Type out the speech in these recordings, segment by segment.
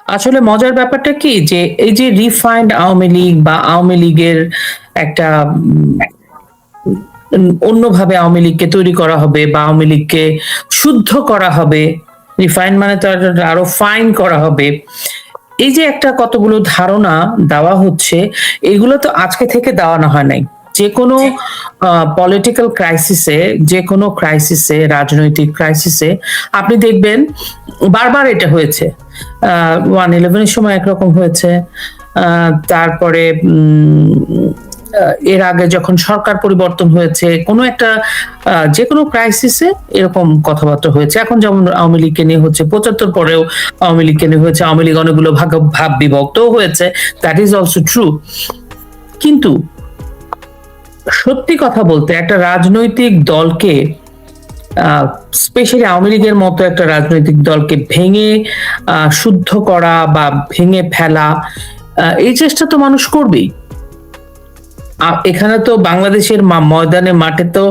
আসলে মজার ব্যাপারটা কি যে এই যে রিফাইন্ড আওয়ামী লীগ বা আওয়ামী লীগের একটা অন্যভাবে আওয়ামী লীগকে তৈরি করা হবে বা আওয়ামী লীগকে শুদ্ধ করা হবে, রিফাইন মানে তো আরো ফাইন করা হবে, এই যে একটা কতগুলো ধারণা দেওয়া হচ্ছে, এগুলো তো আজকে থেকে দেওয়ানো হয় নাই। যে কোনো পলিটিক্যাল ক্রাইসিসে, যে কোনো ক্রাইসিসে, রাজনৈতিক ক্রাইসিসে আপনি দেখবেন বারবার এটা হয়েছে। 1/11 সময় একরকম হয়েছে, তারপরে এর আগে যখন সরকার পরিবর্তন হয়েছে, কোনো একটা যে কোনো ক্রাইসিসে এরকম কথাবার্তা হয়েছে। এখন যেমন আওয়ামী লীগকে নিয়ে হচ্ছে, 75 পরেও আওয়ামী লীগকে নিয়ে হয়েছে, আওয়ামী লীগ অনেকগুলো ভাব বিভক্তও হয়েছে, দ্যাট ইজ অলসো ট্রু। কিন্তু সত্যি কথা বলতে একটা রাজনৈতিক দলকে, স্পেশালি আওয়ামী লীগের মতো একটা রাজনৈতিক দলকে ভেঙে শুদ্ধ করা বা ভেঙে ফেলা, এই চেষ্টা তো মানুষ করবেই। এখানে তো বাংলাদেশের ময়দানে, মাঠে তো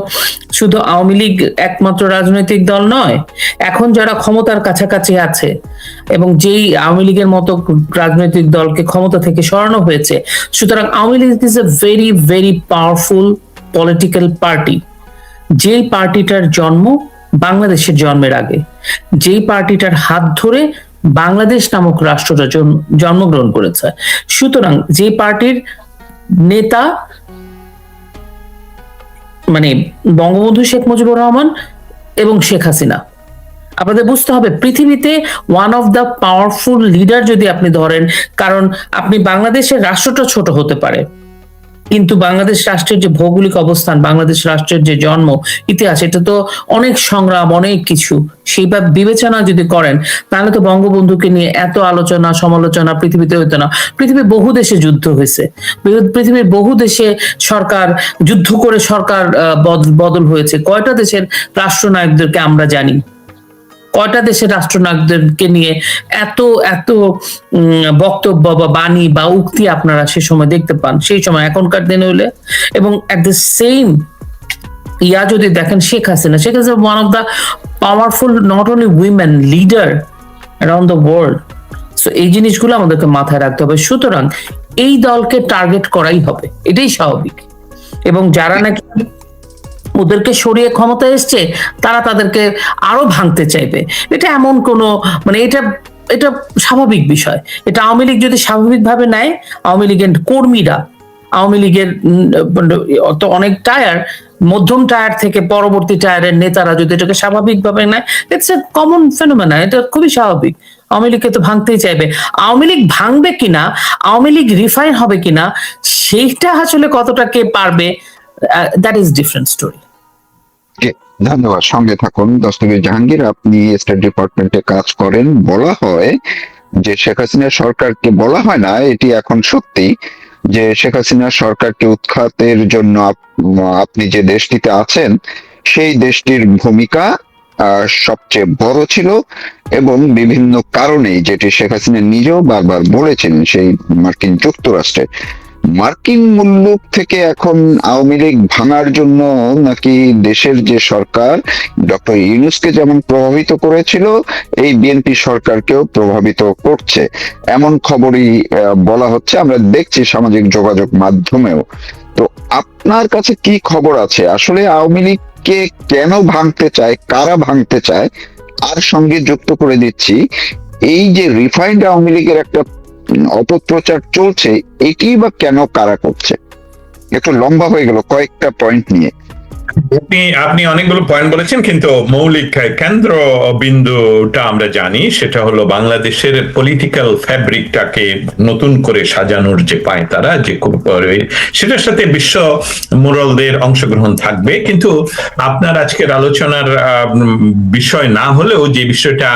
শুধু আওয়ামী লীগ একমাত্র রাজনৈতিক দল নয়। এখন যারা ক্ষমতার কাছাকাছি আছে এবং যেই আওয়ামী লীগের মতো রাজনৈতিক দলকে ক্ষমতা থেকে সরানো হয়েছে, সুতরাং Awami League is a very very powerful political party. যেই পার্টিটার জন্ম বাংলাদেশের জন্মের আগে, যেই পার্টিটার হাত ধরে বাংলাদেশ নামক রাষ্ট্রটা জন্মগ্রহণ করেছে, সুতরাং যে পার্টির নেতা মানে বঙ্গবন্ধু শেখ মুজিবুর রহমান এবং শেখ হাসিনা, আপনাদের বুঝতে হবে পৃথিবীতে one of the powerful leader যদি আপনি ধরেন, কারণ আপনি বাংলাদেশের রাষ্ট্রটা ছোট হতে পারে, কিন্তু বাংলাদেশ রাষ্ট্রের যে ভৌগোলিক অবস্থান, বাংলাদেশ রাষ্ট্রের যে জন্ম ইতিহাস, এটা তো অনেক সংগ্রাম, অনেক কিছু, সেইভাবে বিবেচনা যদি করেন তাহলে তো বঙ্গবন্ধুকে নিয়ে এত আলোচনা সমালোচনা পৃথিবীতে হইতো না। পৃথিবীর বহু দেশে যুদ্ধ হয়েছে, পৃথিবীর বহু দেশে সরকার যুদ্ধ করে সরকার বদল হয়েছে। কয়টা দেশের রাষ্ট্রনায়কদেরকে আমরা জানি? কয়টা দেশের রাষ্ট্রনায়কদেরকে নিয়ে এত এত বক্তব্য বা বাণী বা উক্তি আপনারা সে সময় দেখতে পান, সেই সময় এখনকার দিনে হলে? এবং এট দ্য সেম যদি দেখেন Sheikh Hasina, Sheikh Hasina one of the powerful not only women leader around the world. So এই জিনিসগুলো আমাদেরকে মাথায় রাখতে হবে। সুতরাং এই দলকে টার্গেট করাই হবে, এটাই স্বাভাবিক। এবং যারা নাকি ওদেরকে সরিয়ে ক্ষমতা এসছে, তারা তাদেরকে আরো ভাঙতে চাইবে। এটা এমন কোনো মানে এটা এটা স্বাভাবিক বিষয়। এটা আওয়ামী লীগ যদি স্বাভাবিকভাবে নেয়, আওয়ামী লীগের কর্মীরা, আওয়ামী লীগের তো অনেক টায়ার, মধ্যম টায়ার থেকে পরবর্তী টায়ারের নেতারা যদি এটাকে স্বাভাবিকভাবে নেয়, ইটস এ কমন ফেনোমেনা, এটা খুবই স্বাভাবিক। আওয়ামী লীগকে তো ভাঙতেই চাইবে। আওয়ামী লীগ ভাঙবে কিনা, আওয়ামী লীগ রিফাইন হবে কিনা, সেইটা আসলে কতটা কে পারবে, দ্যাট ইজ ডিফারেন্ট স্টোরি। ধন্যবাদ। সঙ্গে থাকুন। দস্তগীর জাহাঙ্গীর, আপনি স্টেট ডিপার্টমেন্টে কাজ করেন। বলা হয় যে শেখ হাসিনার সরকারকে, বলা হয় না, এটি এখন সত্যি, যে শেখ হাসিনার সরকারকে উৎখাতের জন্য আপনি যে দেশটিতে আছেন সেই দেশটির ভূমিকা সবচেয়ে বড় ছিল, এবং বিভিন্ন কারণে, যেটি শেখ হাসিনা নিজেও বারবার বলেছেন, সেই মার্কিন যুক্তরাষ্ট্রে মার্কিন মুল্লুক থেকে এখন আওয়ামী লীগ ভাঙার জন্য নাকি দেশের যে সরকার ডক্টর ইউনূসকে যেমন প্রভাবিত করেছিল, এই বিএনপি সরকারকেও প্রভাবিত করছে, এমন খবরই বলা হচ্ছে, আমরা দেখছি সামাজিক যোগাযোগ মাধ্যমেও। তো আপনার কাছে কি খবর আছে, আসলে আওয়ামী লীগকে কেন ভাঙতে চায়, কারা ভাঙতে চায়? আর সঙ্গে যুক্ত করে দিচ্ছি, এই যে রিফাইন্ড আওয়ামী লীগের একটা অপপ্রচার চলছে, এটি বা কেন কারা করছে? একটু লম্বা হয়ে গেল কয়েকটা পয়েন্ট নিয়ে। আপনি অনেকগুলো পয়েন্ট বলেছেন, কিন্তু মৌলিক কেন্দ্র বিন্দুটা আমরা জানি, সেটা হলো বাংলাদেশের পলিটিক্যাল ফ্যাব্রিকটাকে নতুন করে সাজানোর যে পায় তারা, যে সেটার সাথে বিশ্ব মোরালদের অংশগ্রহণ থাকবে। কিন্তু আপনার আজকের আলোচনার বিষয় না হলেও যে বিষয়টা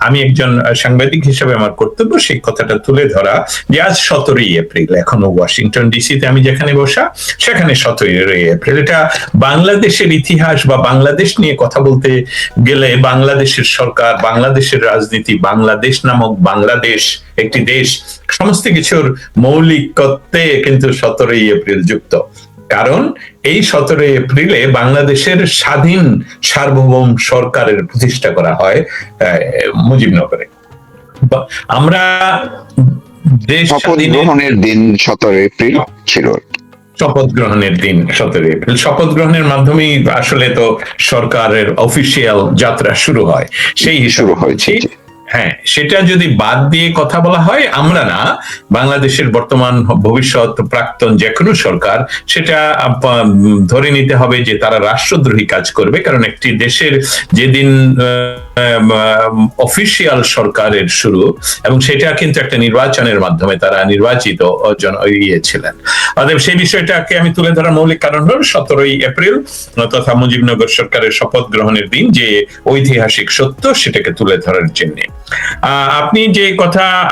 আমি একজন সাংবাদিক হিসেবে আমার কর্তব্য সেই কথাটা তুলে ধরা, যে আজ 17ই এপ্রিল, এখনো ওয়াশিংটন ডিসিতে আমি যেখানে বসা সেখানে 17ই এপ্রিল। এটা বাংলাদেশের ইতিহাস বা বাংলাদেশ নিয়ে কথা বলতে গেলে বাংলাদেশের সরকার, বাংলাদেশের রাজনীতি, বাংলাদেশ নামক বাংলাদেশ একটি দেশ, সমস্ত কিছুর মৌলিকত্বে কিন্তু 17ই এপ্রিল যুক্ত। কারণ এই 17 এপ্রিলে বাংলাদেশের স্বাধীন সার্বভৌম সরকারের প্রতিষ্ঠা করা হয় মুজিবনগরে। আমরা দেশ শপথ স্বাধীনের গ্রহণের দিন 17 এপ্রিল ছিল। শপথ গ্রহণের দিন 17 এপ্রিল, শপথ গ্রহণের মাধ্যমেই আসলে তো সরকারের অফিসিয়াল যাত্রা শুরু হয়, সেই শুরু হিসেবে হয়েছে। হ্যাঁ, সেটা যদি বাদ দিয়ে কথা বলা হয়, আমরা না, বাংলাদেশের বর্তমান ভবিষ্যৎ প্রাক্তন যে কোনো সরকার সেটা ধরে নিতে হবে যে তারা রাষ্ট্রদ্রোহী কাজ করবে, কারণ একটি দেশের যেদিন অফিসিয়াল সরকারের শুরু, এবং সেটা কিন্তু একটা নির্বাচনের মাধ্যমে তারা নির্বাচিত ছিলেন। অতএব সেই বিষয়টাকে আমি তুলে ধরার মৌলিক কারণ হল 17 এপ্রিল তথা মুজিবনগর সরকারের শপথ গ্রহণের দিন, যে ঐতিহাসিক সত্য সেটাকে তুলে ধরার জন্য।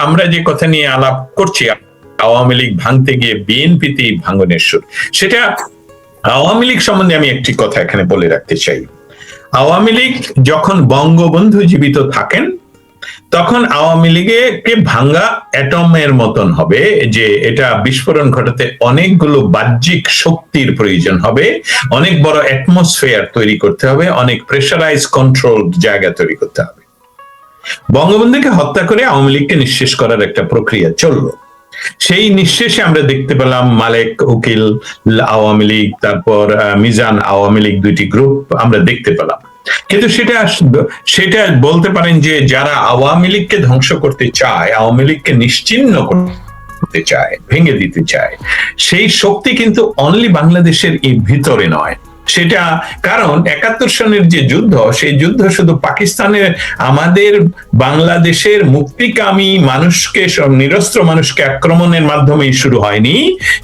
আমরা যে কথা নিয়ে আলাপ করছি, আওয়ামী লীগ ভাঙতে গিয়ে বিএনপিতে ভাঙনের সুর, সেটা আওয়ামী লীগ সম্বন্ধে আমি একটি কথা এখানে বলে রাখতে চাই। আওয়ামী লীগ যখন বঙ্গবন্ধু জীবিত থাকেন, তখন আওয়ামী লীগকে ভাঙ্গা অ্যাটমের মতন হবে, যে এটা বিস্ফোরণ ঘটাতে অনেকগুলো বাহ্যিক শক্তির প্রয়োজন হবে, অনেক বড় অ্যাটমসফিয়ার তৈরি করতে হবে, অনেক প্রেসারাইজ কন্ট্রোল জায়গা তৈরি করতে হবে। বঙ্গবন্ধুকে হত্যা করে আওয়ামী লীগকে নিঃশেষ করার একটা প্রক্রিয়া চলল। সেই নিঃশেষে আমরা দেখতে পেলাম মালেক উকিল আওয়ামী লীগ, তারপর মিজান আওয়ামী লীগ, দুইটি গ্রুপ আমরা দেখতে পেলাম। কিন্তু সেটা বলতে পারেন যে যারা আওয়ামী লীগকে ধ্বংস করতে চায়, আওয়ামী লীগকে নিশ্চিহ্ন করতে চায়, ভেঙে দিতে চায়, সেই শক্তি কিন্তু অনলি বাংলাদেশের এই ভিতরে নয়। সেটা কারণ 71 সনের যে যুদ্ধ, সেই যুদ্ধ শুধু পাকিস্তানের আমাদের বাংলাদেশের মুক্তিকামী মানুষকে, নিরস্ত্র মানুষকে আক্রমণের মাধ্যমেই শুরু হয়নি।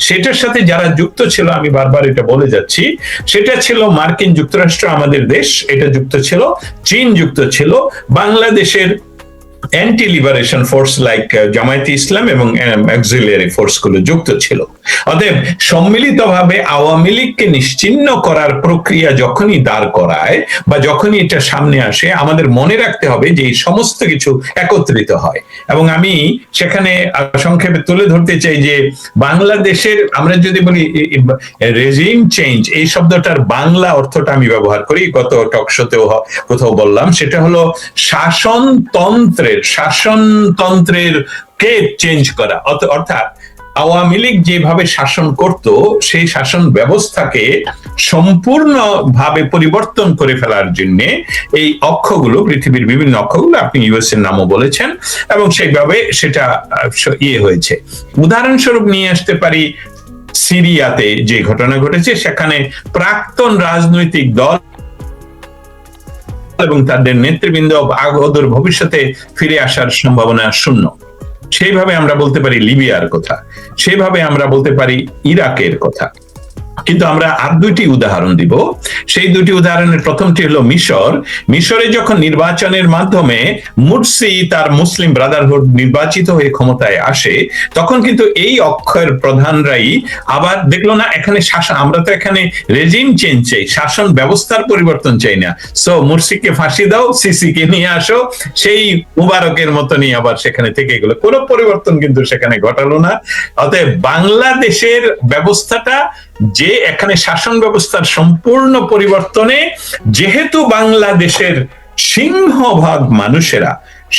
সেটার সাথে যারা যুক্ত ছিল, আমি বারবার এটা বলে যাচ্ছি, সেটা ছিল মার্কিন যুক্তরাষ্ট্র আমাদের দেশ, এটা যুক্ত ছিল, চীন যুক্ত ছিল, বাংলাদেশের অ্যান্টি লিবারেশন ফোর্স লাইক জামায়াতে ইসলাম এবং অক্সিলিয়ারি ফোর্স গুলো যুক্ত ছিল। অতএব সম্মিলিতভাবে আওয়ামী লীগকে নিশ্চিহ্ন করার প্রক্রিয়া যখনই দাঁড় করায় বা যখনই এটা সামনে আসে, আমাদের মনে রাখতে হবে যে এই সমস্ত কিছু একত্রিত হয়। এবং আমি সেখানে সংক্ষেপে তুলে ধরতে চাই যে বাংলাদেশের, আমরা যদি বলি রেজিম চেঞ্জ, এই শব্দটার বাংলা অর্থটা আমি ব্যবহার করি, গত টকশোতেও কোথাও বললাম, সেটা হলো শাসনতন্ত্রের কে চেঞ্জ করা। অর্থাৎ আওয়ামী লীগ যেভাবে শাসন করত, সেই শাসন ব্যবস্থাকে সম্পূর্ণভাবে পরিবর্তন করে ফেলার জন্য এই অক্ষগুলো, পৃথিবীর বিভিন্ন অক্ষগুলো, আপনি ইউএস এর নামও বলেছেন, এবং সেইভাবে সেটা হয়েছে। উদাহরণস্বরূপ নিয়ে আসতে পারি সিরিয়াতে যে ঘটনা ঘটেছে, সেখানে প্রাক্তন রাজনৈতিক দল এবং তাদের নেতৃবৃন্দ অদূর ভবিষ্যতে ফিরে আসার সম্ভাবনা শূন্য। সেইভাবে আমরা বলতে পারি লিবিয়ার কথা, সেইভাবে আমরা বলতে পারি ইরাকের কথা। কিন্তু আমরা আর দুইটি উদাহরণ দিব। সেই দুটি উদাহরণের প্রথমটি হলো মিশরে যখন নির্বাচনের মাধ্যমে মুরসি তার মুসলিম ব্রাদারহুড নির্বাচিত হয়ে ক্ষমতায় আসে, তখন কিন্তু এই অক্ষের প্রধানরাই আবার দেখলো না, এখানে শাসন, আমরা তো এখানে রেজিম চেঞ্জ চাই, শাসন ব্যবস্থার পরিবর্তন চাই না, সো মুরসিকে ফাঁসি দাও, সিসিকে নিয়ে আসো, সেই মুবারকের মতনই আবার সেখানে থেকে গেল, কোনো পরিবর্তন কিন্তু সেখানে ঘটালো না। অতএব বাংলাদেশের ব্যবস্থাটা যে এখানে শাসন ব্যবস্থার সম্পূর্ণ পরিবর্তনে, যেহেতু বাংলাদেশের সিংহভাগ মানুষেরা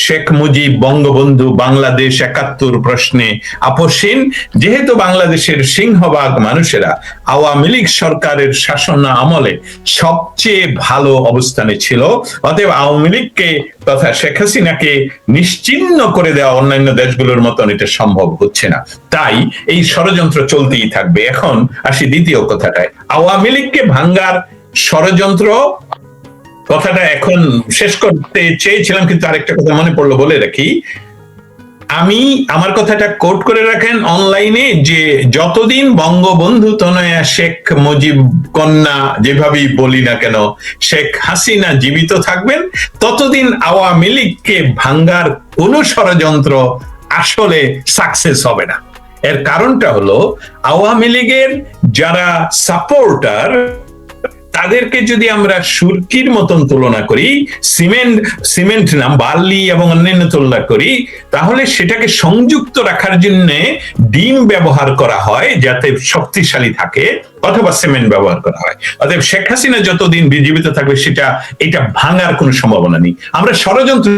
শেখ মুজিব, বঙ্গবন্ধু, বাংলাদেশ 71 প্রশ্নে আপোষহীন, যেহেতু বাংলাদেশের সিংহভাগ মানুষেরা আওয়ামী লীগ সরকারের শাসন আমলে সবচেয়ে ভালো অবস্থানে ছিল, অতএব আওয়ামী লীগকে তথা শেখ হাসিনাকে নিশ্চিহ্ন করে দেওয়া অন্যান্য দেশগুলোর মতন এটা সম্ভব হচ্ছে না। তাই এই ষড়যন্ত্র চলতেই থাকবে। এখন আসি দ্বিতীয় কথাটায়, আওয়ামী লীগকে ভাঙ্গার ষড়যন্ত্র কথাটা এখন শেষ করতে চেয়েছিলাম, কিন্তু আরেকটা কথা মনে পড়লো, বলে রাখি। আমি আমার কথাটা কোট করে রাখেন অনলাইনে, যে যতদিন বঙ্গবন্ধু তনয়া শেখ মুজিব কন্যা যেভাবেই বলি না কেন শেখ হাসিনা জীবিত থাকবেন, ততদিন আওয়ামী লীগকে ভাঙ্গার কোন ষড়যন্ত্র আসলে সাকসেস হবে না। এর কারণটা হলো, আওয়ামী লীগের যারা সাপোর্টার, তাদেরকে যদি আমরা সুরকির মতন তুলনা করি, সিমেন্ট না বালি এবং অন্যান্য তুলনা করি, তাহলে সেটাকে সংযুক্ত রাখার জন্য ডিম ব্যবহার করা হয় যাতে শক্তিশালী থাকে, অথবা সিমেন্ট ব্যবহার করা হয়। অতএব শেখ হাসিনা যতদিন জীবিত থাকবে এটা ভাঙার কোনো সম্ভাবনা নেই। আমরা ষড়যন্ত্র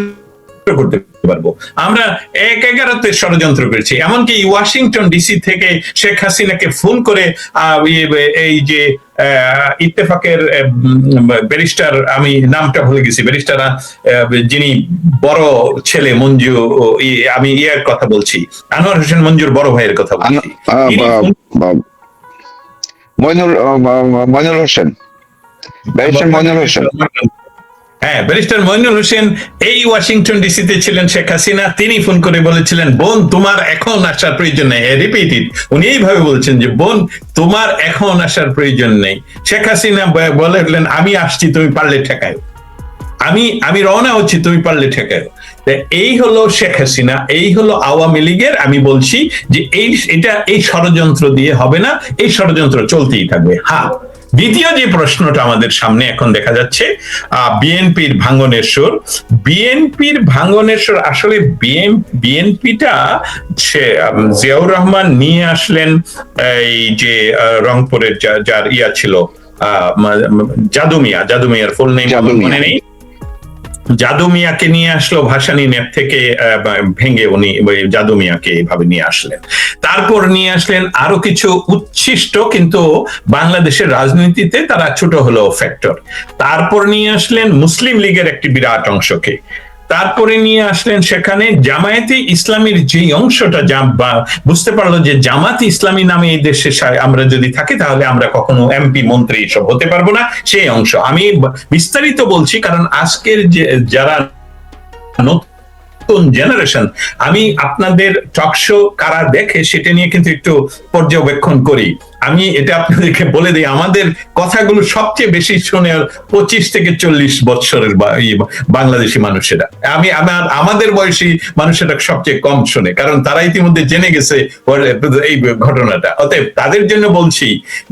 করতে পারবো। আমরা 1/11 ষড়যন্ত্র করেছি, এমনকি ওয়াশিংটন ডিসি থেকে শেখ হাসিনাকে ফোন করে এই যে ইত্তেফাকের ব্যারিস্টার, আমি নামটা ভুলে গেছি, ব্যারিস্টার যিনি বড় ছেলে মঞ্জু, আমি ইয়ের কথা বলছি, আনোয়ার হোসেন মঞ্জুর বড় ভাইয়ের কথা বলছি, মইনুল হোসেন, ব্যারিস্টার মইনুল হোসেন। হ্যাঁ, ব্যারিস্টার মইনুল হোসেন এই ওয়াশিংটন ডিসিতে ছিলেন শেখ হাসিনা, তিনি ফোন করে বলেছিলেন, বোন তোমার এখন আসার প্রয়োজন নেই। রিপিটেড উনি এইভাবে বলছেন যে বোন তোমার এখন আসার প্রয়োজন নেই। শেখ হাসিনা বললেন আমি আসছি, তুমি পারলে ঠেকায়, আমি রওনা হচ্ছি, তুমি পারলে ঠেকায়। এই হলো শেখ হাসিনা, এই হলো আওয়ামী লীগের। আমি বলছি যে এই ষড়যন্ত্র দিয়ে হবে না, এই ষড়যন্ত্র চলতেই থাকবে। হ্যাঁ, দ্বিতীয় যে প্রশ্নটা আমাদের সামনে এখন দেখা যাচ্ছে, বিএনপির ভাঙনের সুর। বিএনপির ভাঙনের সুর, আসলে বিএনপিটা জিয়াউর রহমান নিয়ে আসলেন এই যে রংপুরের যার ইয়া ছিল জাদুমিয়ার ফুল নেই মনে নেই, জাদু মিয়াকে নিয়ে আসলো ভাসানী নেট থেকে ভেঙে, উনি জাদু মিয়াকে এভাবে নিয়ে আসলেন। তারপর নিয়ে আসলেন আরো কিছু উচ্ছিষ্ট কিন্তু বাংলাদেশের রাজনীতিতে তারা ছোট হলো ফ্যাক্টর। তারপর নিয়ে আসলেন মুসলিম লীগের একটি বিরাট অংশকে। তারপরে নিয়ে আসলেন সেখানে জামায়াতে ইসলামীর যে অংশটা বুঝতে পারলো যে জামাতে ইসলামী নামে এই দেশে আমরা যদি থাকি তাহলে আমরা কখনো এমপি মন্ত্রী সব হতে পারবো না, সেই অংশ। আমি বিস্তারিত বলছি কারণ আজকের যে যারা নতুন জেনারেশন, আমি আপনাদের টকশো কারা দেখে সেটা নিয়ে কিন্তু একটু পর্যবেক্ষণ করি। আমি এটা আপনাদেরকে বলে দিই, আমাদের কথাগুলো সবচেয়ে বেশি শুনে 25 থেকে 40 বছরের বাংলাদেশি মানুষেরা। আমাদের বয়সী মানুষেরা সবচেয়ে কম শোনে, কারণ তারা ইতিমধ্যে জেনে গেছে এই ঘটনাটা। অতএব তাদের জন্য বলছি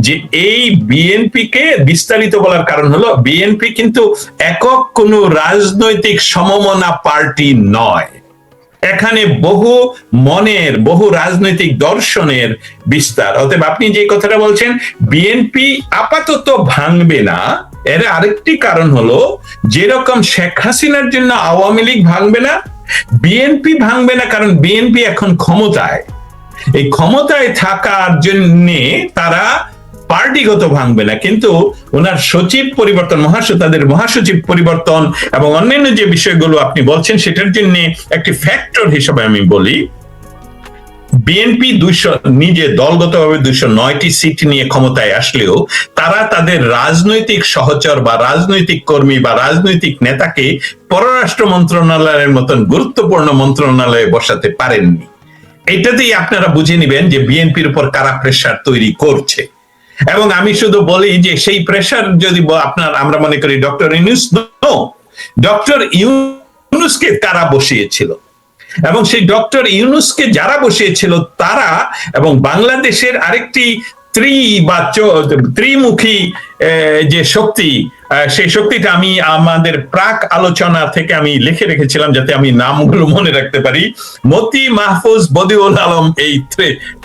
যে এই বিএনপি কে বিস্তারিত বলার কারণ হলো, বিএনপি কিন্তু একক কোনো রাজনৈতিক সমমনা পার্টি নয়। এখানে বহু মনের, বহু রাজনৈতিক দর্শনের বিস্তার। অতএব আপনি যে কথাটা বলছেন বিএনপি আপাতত ভাঙবে না, এর আরেকটি কারণ হলো যেরকম শেখ হাসিনার জন্য আওয়ামী লীগ ভাঙবে না, বিএনপি ভাঙবে না, কারণ বিএনপি এখন ক্ষমতায়। এই ক্ষমতায় থাকার জন্যে তারা পার্টিগত ভাঙবে না, কিন্তু ওনার সচিব পরিবর্তন, তাদের মহাসচিব পরিবর্তন এবং অন্যান্য যে বিষয়গুলো আপনি বলছেন সেটার জন্য একটি ফ্যাক্টর হিসেবে আমি বলি, বিএনপি নিজে দলগতভাবে 209টি সিট নিয়ে ক্ষমতায় আসলেও তারা তাদের রাজনৈতিক সহচর বা রাজনৈতিক কর্মী বা রাজনৈতিক নেতাকে পররাষ্ট্র মন্ত্রণালয়ের মতন গুরুত্বপূর্ণ মন্ত্রণালয়ে বসাতে পারেননি। এটাতেই আপনারা বুঝে নিবেন যে বিএনপির উপর কারা প্রেসার তৈরি করছে। এবং আমি শুধু বলি যে সেই প্রেসার যদি আমরা মনে করি ডক্টর ইউনূসকে কারা বসিয়েছিল, এবং সেই ডক্টর ইউনূসকে যারা বসিয়েছিল তারা এবং বাংলাদেশের আরেকটি ত্রিমুখী যে শক্তি, সেই শক্তিটা আমি আমাদের প্রাক আলোচনা থেকে আমি লিখে রেখেছিলাম যাতে আমি নামগুলো মনে রাখতে পারি। মতি, মাহফুজ, বদিউল আলম, এই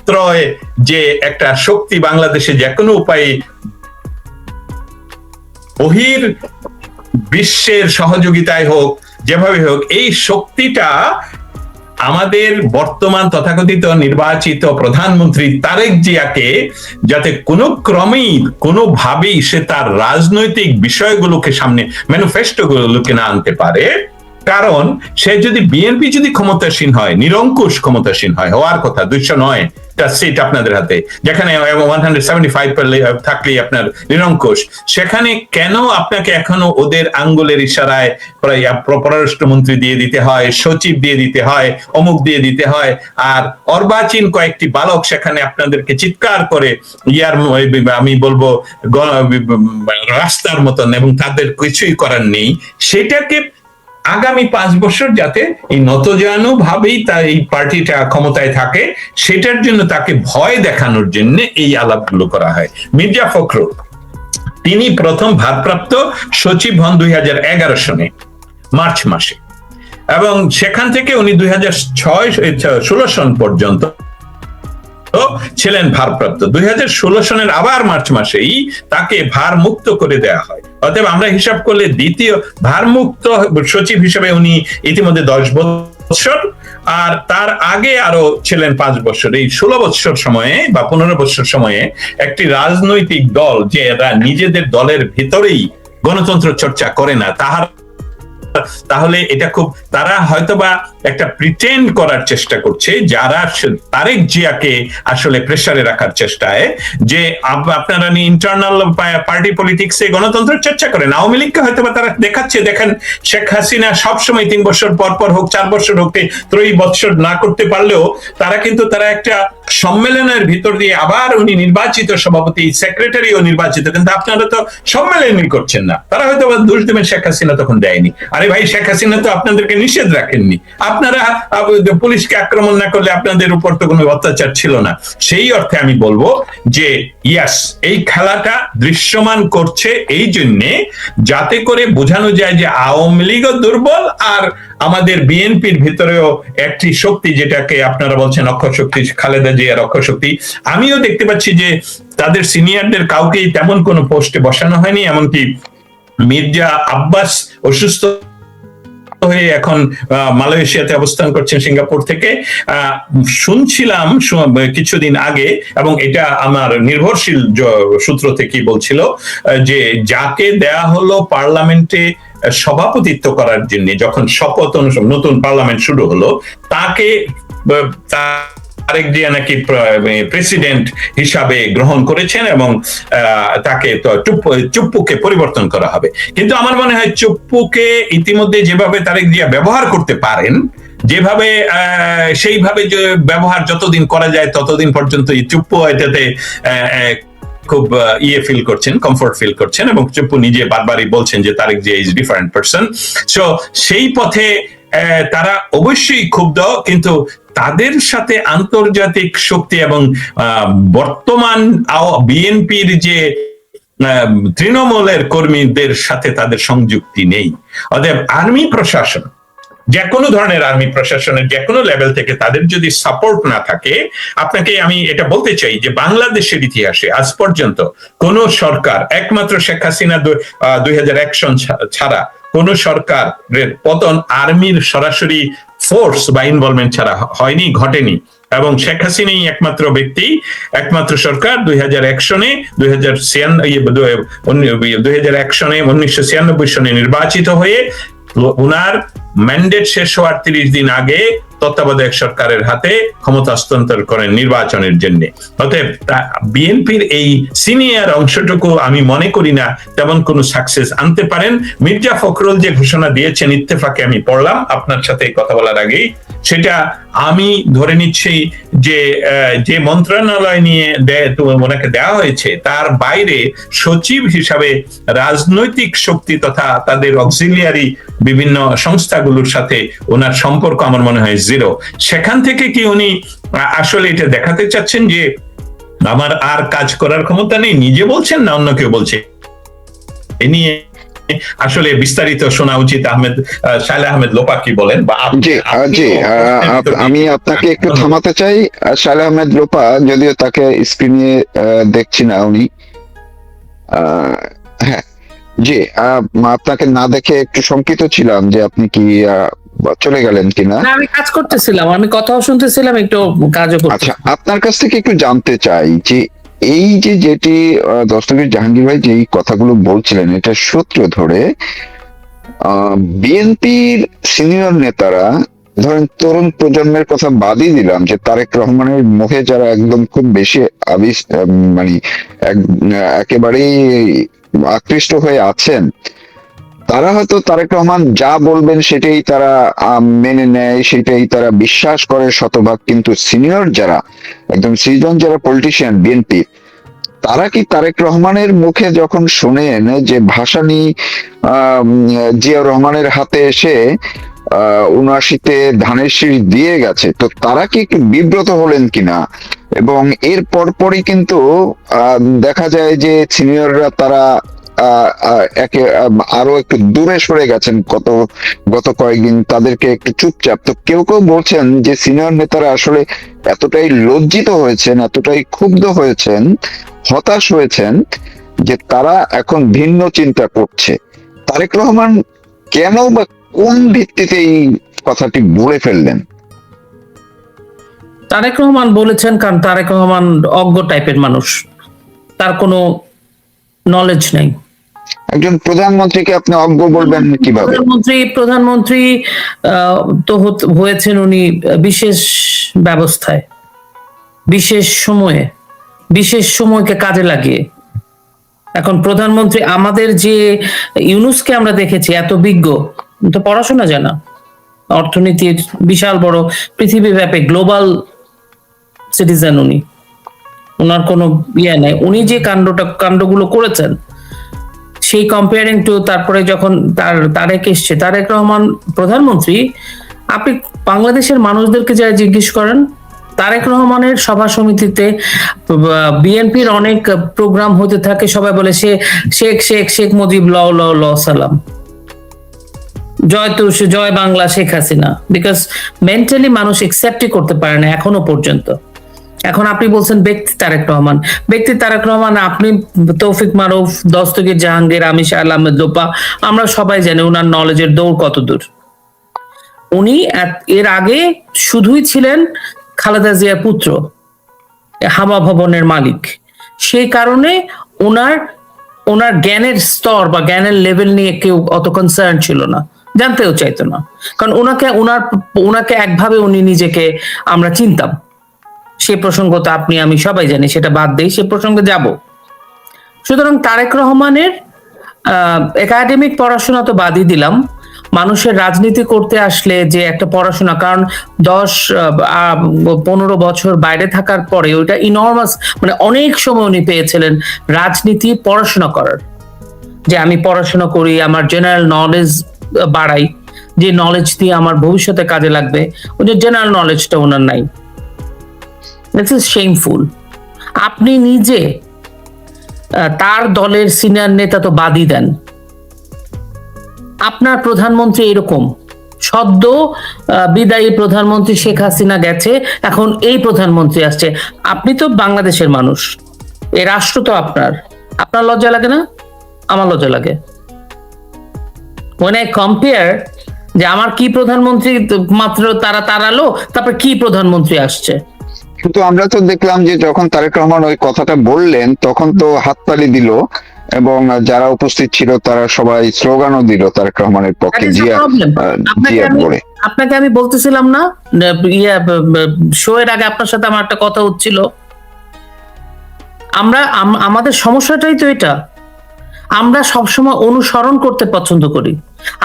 ত্রয় যে একটা শক্তি বাংলাদেশে যে কোনো উপায়ে বহির বিশ্বের সহযোগিতায় হোক, যেভাবে হোক, এই শক্তিটা আমাদের বর্তমান তথাকথিত নির্বাচিত প্রধানমন্ত্রী তারেক জিয়াকে যাতে কোনো ক্রমেই কোনোভাবেই সে তার রাজনৈতিক বিষয়গুলোকে সামনে, ম্যানিফেস্টোগুলোকে না আনতে পারে। কারণ সে যদি বিএনপি যদি ক্ষমতাসীন হয়, নিরঙ্কুশ ক্ষমতাসীন হয়, হওয়ার কথা 209টা সিট আপনাদের হাতে, যেখানে 175 থাকলেই আপনার নিরঙ্কুশ, সেখানে কেন আপনাকে এখনো ওদের আঙ্গুলের ইশারায় পররাষ্ট্রমন্ত্রী দিয়ে দিতে হয়, সচিব দিয়ে দিতে হয়, অমুক দিয়ে দিতে হয়, আর অর্বাচীন কয়েকটি বালক সেখানে আপনাদেরকে চিৎকার করে আমি বলবো রাস্তার মতন, এবং তাদের কিছুই করার নেই। সেটাকে আগামী 5 বছর যাতে এই নতজানু ভাবেই তার এই পার্টিটা ক্ষমতায় থাকে, সেটার জন্য তাকে ভয় দেখানোর জন্য এই আলাপগুলো করা হয়। মির্জা ফখরুল তিনি প্রথম ভারপ্রাপ্ত সচিব হন 2011 সনে মার্চ মাসে, এবং সেখান থেকে উনি 2016 সন পর্যন্ত ছিলেন ভারপ্রাপ্ত। 2016 সনের আবার মার্চ মাসেই তাকে ভার মুক্ত করে দেয়া হয়। অতএব আমরা হিসাব করলে দ্বিতীয় ভারমুক্ত সচিব হিসেবে উনি ইতিমধ্যে 10 বছর, আর তার আগে আরো ছিলেন 5 বছর। এই 16 বছর সময়ে বা 15 বছর সময়ে একটি রাজনৈতিক দল যে এরা নিজেদের দলের ভিতরেই গণতন্ত্র চর্চা করে না, তাহলে এটা খুব, তারা হয়তোবা একটা প্রিটেন্ড করার চেষ্টা করছে, যারা তারেক জিয়াকে আসলে প্রেসারে রাখার চেষ্টায়, যে আপনারা ইন্টারনাল পার্টি পলিটিক্সে গণতন্ত্র চর্চা করেন। আওয়ামী লীগকে হয়তোবা তারা দেখাচ্ছে, দেখেন শেখ হাসিনা সবসময় 3 বছর পর পর হোক, 4 বছর হোক, 3 বছর না করতে পারলেও তারা একটা সম্মেলনের ভিতর দিয়ে আবার উনি নির্বাচিত সভাপতি, সেক্রেটারিও নির্বাচিত, কিন্তু আপনারা তো সম্মেলনই করছেন না। তারা হয়তো দোষ দেবেন শেখ হাসিনা তখন দেয়নি। আরে ভাই, শেখ হাসিনা তো আপনাদেরকে নিষেধ রাখেননি, আপনারা পুলিশকে আক্রমণ না করলে আপনাদের উপর তো কোনো অত্যাচার ছিল না। সেই অর্থে আমি বলবো যে ইয়াস, এই খেলাটা দৃশ্যমান করছে এই জন্যে যাতে করে বোঝানো যায় যে আওয়ামী লীগও দুর্বল, আর আমাদের বিএনপির ভিতরেও একটি শক্তি, যেটাকে আপনারা বলছেন অক্ষয় শক্তি, খালেদা জিয়ার অক্ষয় শক্তি। আমিও দেখতে পাচ্ছি যে তাদের সিনিয়রদের কাউকেই তেমন কোনো পোস্টে বসানো হয়নি, এমনকি মির্জা আব্বাস অসুস্থ হয়ে এখন মালয়েশিয়াতে অবস্থান করছেন সিঙ্গাপুর থেকে। শুনছিলাম কিছুদিন আগে, এবং এটা আমার নির্ভরশীল সূত্র থেকে বলছিল, যে যাকে দেয়া হলো পার্লামেন্টে সভাপতিত্ব করার জন্য, যখন শপথ নতুন পার্লামেন্ট শুরু হলো, তাকে তারেক জিয়া নাকি প্রেসিডেন্ট হিসাবে গ্রহণ করেছেন, এবং তাকে তো চুপ্পুকে পরিবর্তন করা হবে। কিন্তু আমার মনে হয় চুপ্পুকে ইতিমধ্যে যেভাবে তারেক জিয়া ব্যবহার করতে পারেন, যেভাবে সেইভাবে যে ব্যবহার যতদিন করা যায় ততদিন পর্যন্ত চুপ্পু এটাতে খুব ফিল করছেন, কমফোর্ট ফিল করছেন, এবং চুপ্পু নিজে বারবারই বলছেন যে Tarique Zia is different person. So সেই পথে তারা অবশ্যই ক্ষুব্ধ, কিন্তু তাদের সাথে আন্তর্জাতিক শক্তি এবং বর্তমান বিএনপির যে তৃণমূলের কর্মীদের সাথে তাদের সংযুক্তি নেই। অতএব আর্মি প্রশাসন, যে কোনো ধরনের আর্মি প্রশাসনের যে কোনো লেভেল থেকে তাদের যদি সাপোর্ট না থাকে, আপনাকে আমি এটা বলতে চাই যে বাংলাদেশের ইতিহাসে আজ পর্যন্ত কোন সরকার, একমাত্র শেখ হাসিনা 2001 সন ছাড়া কোন সরকারের পতন আর্মির সরাসরি ফোর্স বা ইনভলভমেন্ট ছাড়া হয়নি, ঘটেনি। এবং শেখ হাসিনাই একমাত্র ব্যক্তি, একমাত্র সরকার 2001 সনে 2001 সনে 1996 সনে নির্বাচিত হয়ে উনার ম্যান্ডেট শেষ হওয়ার 30 দিন আগে তত্ত্বাবধায়ক সরকারের হাতে ক্ষমতা হস্তান্তর করেন নির্বাচনের জন্য। অতএব বিএনপির এই সিনিয়র অংশটুকু আমি মনে করি না তেমন কোনো সাকসেস আনতে পারেন। মির্জা ফখরুল যে ঘোষণা দিয়েছেন ইত্তেফাকে, আমি পড়লাম আপনার সাথে কথা বলার আগেই, সেটা আমি ধরে নিচ্ছি যে মন্ত্রণালয় নিয়ে ওনাকে দেওয়া হয়েছে তার বাইরে সচিব হিসাবে রাজনৈতিক শক্তি তথা তাদের অক্সিলিয়ারি বিভিন্ন সংস্থাগুলোর সাথে ওনার সম্পর্ক আমার মনে হয় জিরো। সেখান থেকে কি উনি আসলে এটা দেখাতে চাচ্ছেন যে আমার আর কাজ করার ক্ষমতা নেই, নিজে বলছেন না অন্য কেউ বলছে? এ নিয়ে আসলে বিস্তারিত শোনা উচিত। শায়লা আহমেদ লোপা কি বলেন? আমি আপনাকে একটু থামাতে চাই। শায়লা আহমেদ লোপা, যদিও তাকে স্ক্রিনে দেখছি না উনি, হ্যাঁ জি, আপনাকে না দেখে একটু শঙ্কিত ছিলাম যে আপনি কি চলে গেলেন কিনা। আমি কাজ করতেছিলাম, আমি কথাও শুনতেছিলাম, একটু কাজও করতেছিলাম। আচ্ছা, আপনার কাছ থেকে একটু জানতে চাই যে এই যেটি দস্তগীর জাহাঙ্গীর ভাই যেই কথাগুলো বলছিলেন, এটা সূত্র ধরে বিএনপির সিনিয়র নেতারা, ধরেন তরুণ প্রজন্মের কথা বাদই দিলাম, যে তারেক রহমানের মুখে যারা একদম খুব বেশি মানে একেবারেই আকৃষ্ট হয়ে আছেন, তারা হয়তো তারেক রহমান যা বলবেন সেটাই তারা মেনে নেয়, সেটাই তারা বিশ্বাস করে শতভাগ। কিন্তু সিনিয়র যারা, একদম সিজন যারা পলিটিশিয়ান বিএনপি, তারা কি তারেক রহমানের মুখে যখন শোনেন যে ভাসানী জিয়াউর রহমানের হাতে এসে 79-তে ধানের শীষ দিয়ে গেছে, তো তারা কি একটু বিব্রত হলেন কিনা? এবং এর পরপরই কিন্তু দেখা যায় যে সিনিয়ররা তারা আরো একটু দূরে সরে গেছেন গত কয়েকদিন, তাদেরকে একটু চুপচাপ। তো কেউ কেউ বলছেন যে সিনিয়র নেতারা আসলে এতটাই লজ্জিত হয়েছেন, এতটাই ক্ষুব্ধ হয়েছেন, হতাশ হয়েছেন যে তারা এখন ভিন্ন চিন্তা করছে। তারেক রহমান কেন বা কোন ভিত্তিতে এই কথাটি বলে ফেললেন? তারেক রহমান বলেছেন কারণ তারেক রহমান অজ্ঞ টাইপের মানুষ, তার কোনো নলেজ নেই। একজন প্রধানমন্ত্রীকে আপনি অজ্ঞ বলবেন কিভাবে? প্রধানমন্ত্রী তো হয়েছেন উনি বিশেষ ব্যবস্থায়, বিশেষ সময়কে কাজে লাগিয়ে। এখন প্রধানমন্ত্রী আমাদের যে ইউনুসকে আমরা দেখেছি এত বিজ্ঞ, তো পড়াশোনা জানা, অর্থনীতির বিশাল বড় পৃথিবীব্যাপী গ্লোবাল সিটিজেন উনি, ওনার কোনো ইয়ে নাই। উনি যে কাণ্ডগুলো করেছেন সেই কম্পেয়ারিং টু, তারপরে যখন তারেক এসছে, তারেক রহমান প্রধানমন্ত্রী, আপনি বাংলাদেশের মানুষদেরকে যা জিজ্ঞেস করেন, তারেক রহমানের সভা সমিতিতে বিএনপির অনেক প্রোগ্রাম হতে থাকে, সবাই বলে শেখ মুজিব ল ল ল সালাম, জয় বাংলা শেখ হাসিনা, বিকজ মেন্টালি মানুষ একসেপ্টই করতে পারে না এখনো পর্যন্ত। এখন আপনি বলছেন ব্যক্তি তারেক রহমান, আপনি তৌফিক মারুফ, দস্তগীর জাহাঙ্গীর, আমি শাহ আহমেদ লোপা, আমরা সবাই জানি ওনার নলেজের দৌড় কত দূর। উনি এর আগে শুধুই ছিলেন খালেদা জিয়ার পুত্র, হামা ভবনের মালিক, সেই কারণে ওনার জ্ঞানের স্তর বা জ্ঞানের লেভেল নিয়ে কেউ অত কনসার্ন ছিল না, জানতেও চাইতো না, কারণ ওনাকে একভাবে উনি নিজেকে আমরা চিনতাম। সে প্রসঙ্গ তো আপনি আমি সবাই জানি, সেটা বাদ দেই, সে প্রসঙ্গে যাব। সুতরাং তারেক রহমানের একাডেমিক পড়াশোনা তো বাদই দিলাম, মানুষের রাজনীতি করতে আসলে যে একটা পড়াশোনা, কারণ 10-15 বছর বাইরে থাকার পরে ওইটা ইনর্মাস, মানে অনেক সময় উনি পেয়েছিলেন রাজনীতি পড়াশোনা করার, যে আমি পড়াশোনা করি, আমার জেনারেল নলেজ বাড়াই, যে নলেজ দিয়ে আমার ভবিষ্যতে কাজে লাগবে, ওই যে জেনারেল নলেজটা ওনার নাই। This is shameful. আপনি নিজে তার দলের সিনিয়র নেতা তো বাদই দেন, আপনার প্রধানমন্ত্রী এরকম, সদ্য বিদায়ী প্রধানমন্ত্রী শেখ হাসিনা গেছে, এখন এই প্রধানমন্ত্রী আসছে। আপনি তো বাংলাদেশের মানুষ, এই রাষ্ট্র তো আপনার লজ্জা লাগে না? আমার লজ্জা লাগে। when I compare যে আমার কি প্রধানমন্ত্রী মাত্র তারা তাড়ালো, তারপর কি প্রধানমন্ত্রী আসছে। কিন্তু আমরা তো দেখলাম যে যখন তারেক রহমান ওই কথাটা বললেন তখন তো হাততালি দিল, এবং যারা উপস্থিত ছিল তারা সবাই স্লোগানও দিল তারেক রহমানের পক্ষে, জিয়া বলে। আপনাকে আমি বলতেছিলাম না শো এর আগে আপনার সাথে আমার একটা কথা হচ্ছিল, আমাদের সমস্যাটাই তো এটা, আমরা সবসময় অনুসরণ করতে পছন্দ করি,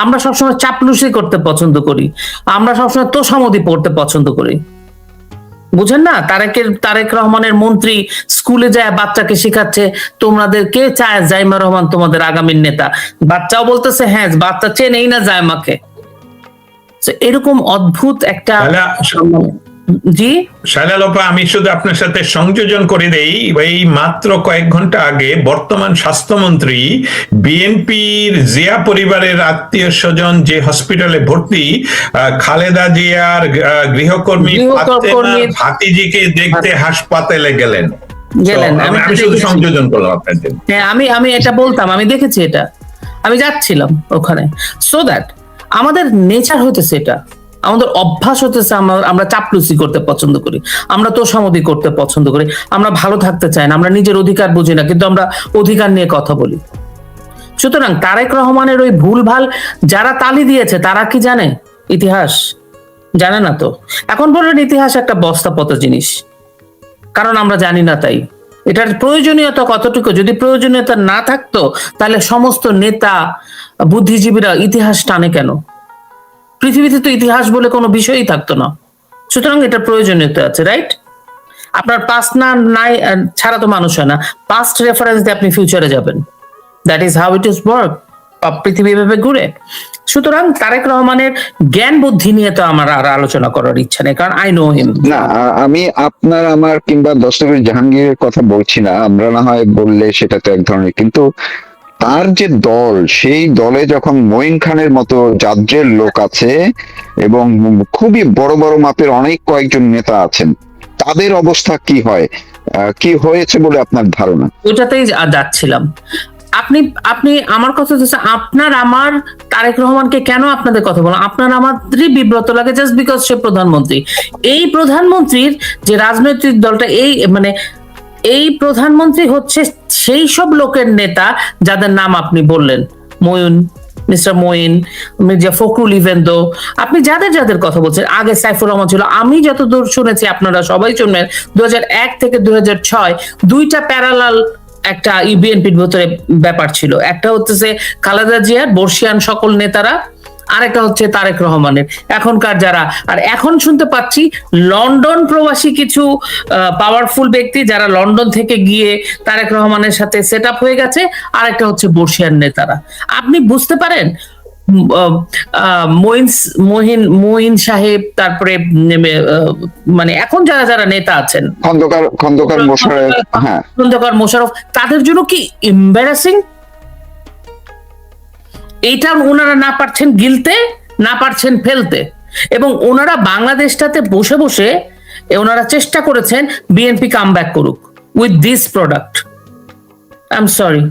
আমরা সবসময় চাপলুসি করতে পছন্দ করি, আমরা সবসময় তোষামোদি পড়তে পছন্দ করি, বুঝেন না? তারেক রহমানের মন্ত্রী স্কুলে যায় বাচ্চাকে শেখাচ্ছে তোমাদের কে চায় জাইমা রহমান তোমাদের আগামীর নেতা, বাচ্চাও বলতেছে হ্যাঁ, বাচ্চা চেনেই না জাইমাকে। এরকম অদ্ভুত একটা জি শাইলালোপা, আমি শুধু আপনার সাথে সংযোজন করে দেই, এই মাত্র কয়েক ঘন্টা আগে বর্তমান স্বাস্থ্যমন্ত্রী বিএনপির জিয়া পরিবারের আত্মীয় স্বজন যে হসপিটালে ভর্তি, খালেদা জিয়ার গৃহকর্মী ভাতিজিকে দেখতে হাসপাতালে গেলেন। আমি শুধু সংযোজন করলাম আপনার জন্য। হ্যাঁ, আমি এটা বলতাম, আমি দেখেছি এটা, আমি যাচ্ছিলাম ওখানে। সো দ্যাট আমাদের নেচার হইতেছে এটা, আমাদের অভ্যাস হতেছে, আমরা চাপলুসি করতে পছন্দ করি, আমরা তোষামোদি করতে পছন্দ করি, আমরা ভালো থাকতে চাই না, আমরা নিজের অধিকার বুঝি না, কিন্তু আমরা অধিকার নিয়ে কথা বলি। সুতরাং তারেক রহমানের ওই ভুলভাল যারা তালি দিয়েছে তারা কি জানে ইতিহাস? জানে না তো। এখন বললেন ইতিহাস একটা বস্তাপচা জিনিস, কারণ আমরা জানি না তাই। এটার প্রয়োজনীয়তা কতটুকু, যদি প্রয়োজনীয়তা না থাকতো তাহলে সমস্ত নেতা বুদ্ধিজীবীরা ইতিহাস টানে কেন? পৃথিবীতে তো ইতিহাস বলে কোনো বিষয়ই থাকতো না। সুতরাং এটা প্রয়োজনীয়তা আছে, রাইট? আপনার পাস্ট নাই ছাড়া তো মানুষ হয় না, পাস্ট রেফারেন্স দিয়ে আপনি ফিউচারে যাবেন, that is how it is work, পৃথিবী এভাবে ঘুরে। সুতরাং তারেক রহমানের জ্ঞান বুদ্ধি নিয়ে তো আমার আর আলোচনা করার ইচ্ছা নেই, কারণ আই নো হিম। না, আমি আপনার আমার কিংবা দস্তগীর জাহাঙ্গীরের কথা বলছি না, আমরা না হয় বললে সেটা তো এক ধরনের, কিন্তু তার যে দল, সেই দলে যখন মঈন খানের মতো জাদ্রের লোক আছে এবং খুবই বড় বড় মাপের অনেক কয়েকজন নেতা আছেন, তাদের অবস্থা কি হয়, কি হয়েছে বলে আপনার ধারণা? ওটাতেই যাচ্ছিলাম। আপনি আপনি আমার কথা হচ্ছে, আপনার আমার তারেক রহমানকে কেন আপনাদের কথা বলেন, আপনার আমাদেরই বিব্রত লাগে জাস্ট বিকজ সে প্রধানমন্ত্রী। এই প্রধানমন্ত্রীর যে রাজনৈতিক দলটা, এই প্রধানমন্ত্রী হচ্ছে সেই সব লোকের নেতা যাদের নাম আপনি বললেন, মিস্টার মঈন, মির্জা ফখরুল, ইভেন্দো, আপনি যাদের যাদের কথা বলছেন, আগে সাইফুর রহমান ছিল। আমি যতদূর শুনেছি, আপনারা সবাই শুনবেন, 2001 থেকে 2006 দুইটা প্যারালাল একটা বিএনপির ভেতরে ব্যাপার ছিল। একটা হচ্ছে খালেদা জিয়ার বর্ষিয়ান সকল নেতারা, আর একটা হচ্ছে তারেক রহমানের এখনকার যারা। আর এখন শুনতে পাচ্ছি লন্ডন প্রবাসী কিছু পাওয়ারফুল ব্যক্তি যারা লন্ডন থেকে গিয়ে তারেক রহমানের সাথে সেট আপ হয়ে গেছে, আর একটা হচ্ছে বর্ষিয়ান নেতারা। আপনি বুঝতে পারেন মঈন সাহেব, তারপরে মানে এখন যারা যারা নেতা আছেন, খন্দকার মোশাররফ, হ্যাঁ, খন্দকার মোশাররফ, তাদের জন্য কি এম্বারাসিং এইটা। ওনারা না পারছেন গিলতে, না পারছেন ফেলতে, এবং ওনারা বাংলাদেশটাতে বসে বসে ওনারা চেষ্টা করেছেন বিএনপি কাম ব্যাক করুক with this product. I am sorry,